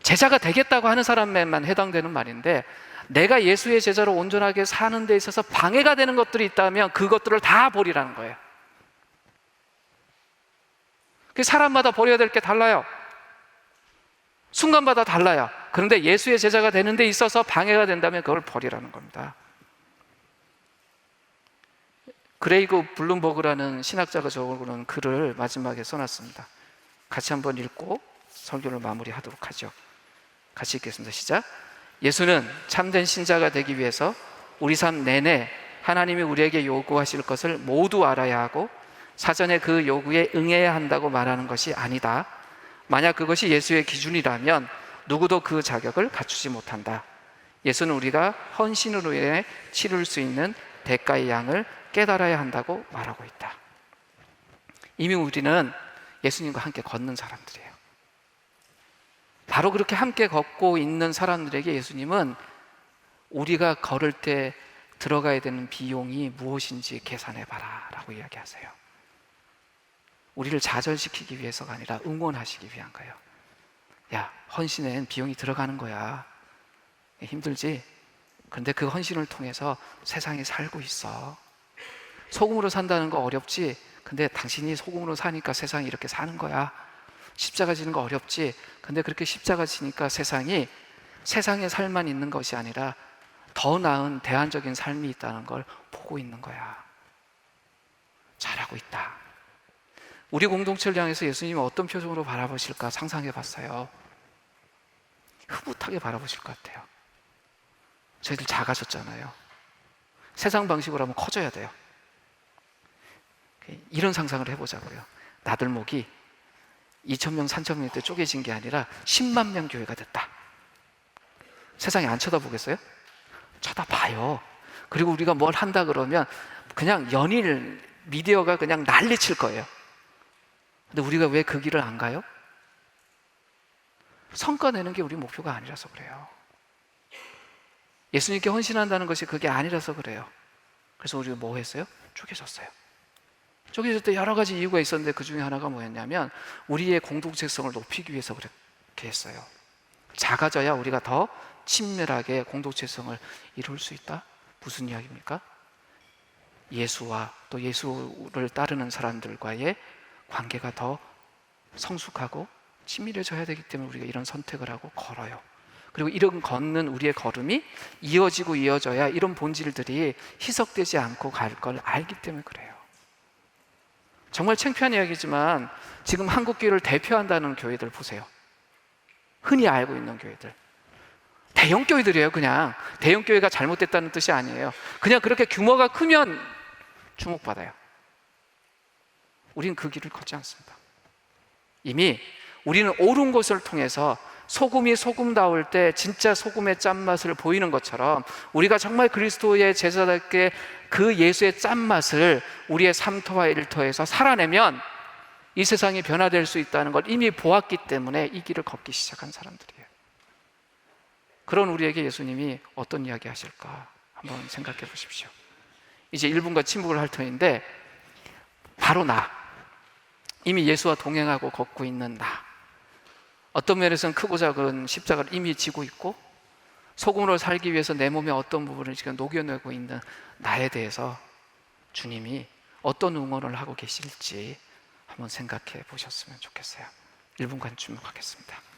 제자가 되겠다고 하는 사람에만 해당되는 말인데, 내가 예수의 제자로 온전하게 사는 데 있어서 방해가 되는 것들이 있다면 그것들을 다 버리라는 거예요. 그 사람마다 버려야 될 게 달라요. 순간마다 달라요. 그런데 예수의 제자가 되는 데 있어서 방해가 된다면 그걸 버리라는 겁니다. 그레이그 블룸버그라는 신학자가 적어놓은 글을 마지막에 써놨습니다. 같이 한번 읽고 설교를 마무리하도록 하죠. 같이 읽겠습니다. 시작. 예수는 참된 신자가 되기 위해서 우리 삶 내내 하나님이 우리에게 요구하실 것을 모두 알아야 하고 사전에 그 요구에 응해야 한다고 말하는 것이 아니다. 만약 그것이 예수의 기준이라면 누구도 그 자격을 갖추지 못한다. 예수는 우리가 헌신으로 인해 치를 수 있는 대가의 양을 깨달아야 한다고 말하고 있다. 이미 우리는 예수님과 함께 걷는 사람들이에요. 바로 그렇게 함께 걷고 있는 사람들에게 예수님은 우리가 걸을 때 들어가야 되는 비용이 무엇인지 계산해봐라 라고 이야기하세요. 우리를 좌절시키기 위해서가 아니라 응원하시기 위한 거예요. 야, 헌신엔 비용이 들어가는 거야. 힘들지? 그런데 그 헌신을 통해서 세상에 살고 있어. 소금으로 산다는 거 어렵지? 근데 당신이 소금으로 사니까 세상이 이렇게 사는 거야. 십자가 지는 거 어렵지? 근데 그렇게 십자가 지니까 세상이 세상의 삶만 있는 것이 아니라 더 나은 대안적인 삶이 있다는 걸 보고 있는 거야. 잘하고 있다. 우리 공동체를 향해서 예수님이 어떤 표정으로 바라보실까 상상해 봤어요. 흐뭇하게 바라보실 것 같아요. 저희들 작아졌잖아요. 세상 방식으로 하면 커져야 돼요. 이런 상상을 해보자고요. 나들목이 2,000명, 3,000명 때 쪼개진 게 아니라 10만 명 교회가 됐다. 세상에 안 쳐다보겠어요? 쳐다봐요. 그리고 우리가 뭘 한다 그러면 그냥 연일 미디어가 그냥 난리칠 거예요. 근데 우리가 왜 그 길을 안 가요? 성과 내는 게 우리 목표가 아니라서 그래요. 예수님께 헌신한다는 것이 그게 아니라서 그래요. 그래서 우리가 뭐 했어요? 쪼개졌어요. 쪼개질 때 여러 가지 이유가 있었는데 그 중에 하나가 뭐였냐면 우리의 공동체성을 높이기 위해서 그렇게 했어요. 작아져야 우리가 더 친밀하게 공동체성을 이룰 수 있다? 무슨 이야기입니까? 예수와 또 예수를 따르는 사람들과의 관계가 더 성숙하고 친밀해져야 되기 때문에 우리가 이런 선택을 하고 걸어요. 그리고 이런 걷는 우리의 걸음이 이어지고 이어져야 이런 본질들이 희석되지 않고 갈 걸 알기 때문에 그래요. 정말 창피한 이야기지만 지금 한국교회를 대표한다는 교회들 보세요. 흔히 알고 있는 교회들. 대형 교회들이에요. 그냥 대형 교회가 잘못됐다는 뜻이 아니에요. 그냥 그렇게 규모가 크면 주목받아요. 우리는 그 길을 걷지 않습니다. 이미 우리는 옳은 것을 통해서 소금이 소금다울 때 진짜 소금의 짠맛을 보이는 것처럼 우리가 정말 그리스도의 제자답게 그 예수의 짠맛을 우리의 삶터와 일터에서 살아내면 이 세상이 변화될 수 있다는 걸 이미 보았기 때문에 이 길을 걷기 시작한 사람들이에요. 그런 우리에게 예수님이 어떤 이야기 하실까 한번 생각해 보십시오. 이제 1분간 침묵을 할 터인데, 바로 나, 이미 예수와 동행하고 걷고 있는 나, 어떤 면에서는 크고 작은 십자가를 이미 지고 있고 소금으로 살기 위해서 내 몸의 어떤 부분을 지금 녹여내고 있는 나에 대해서 주님이 어떤 응원을 하고 계실지 한번 생각해 보셨으면 좋겠어요. 1분간 침묵하겠습니다.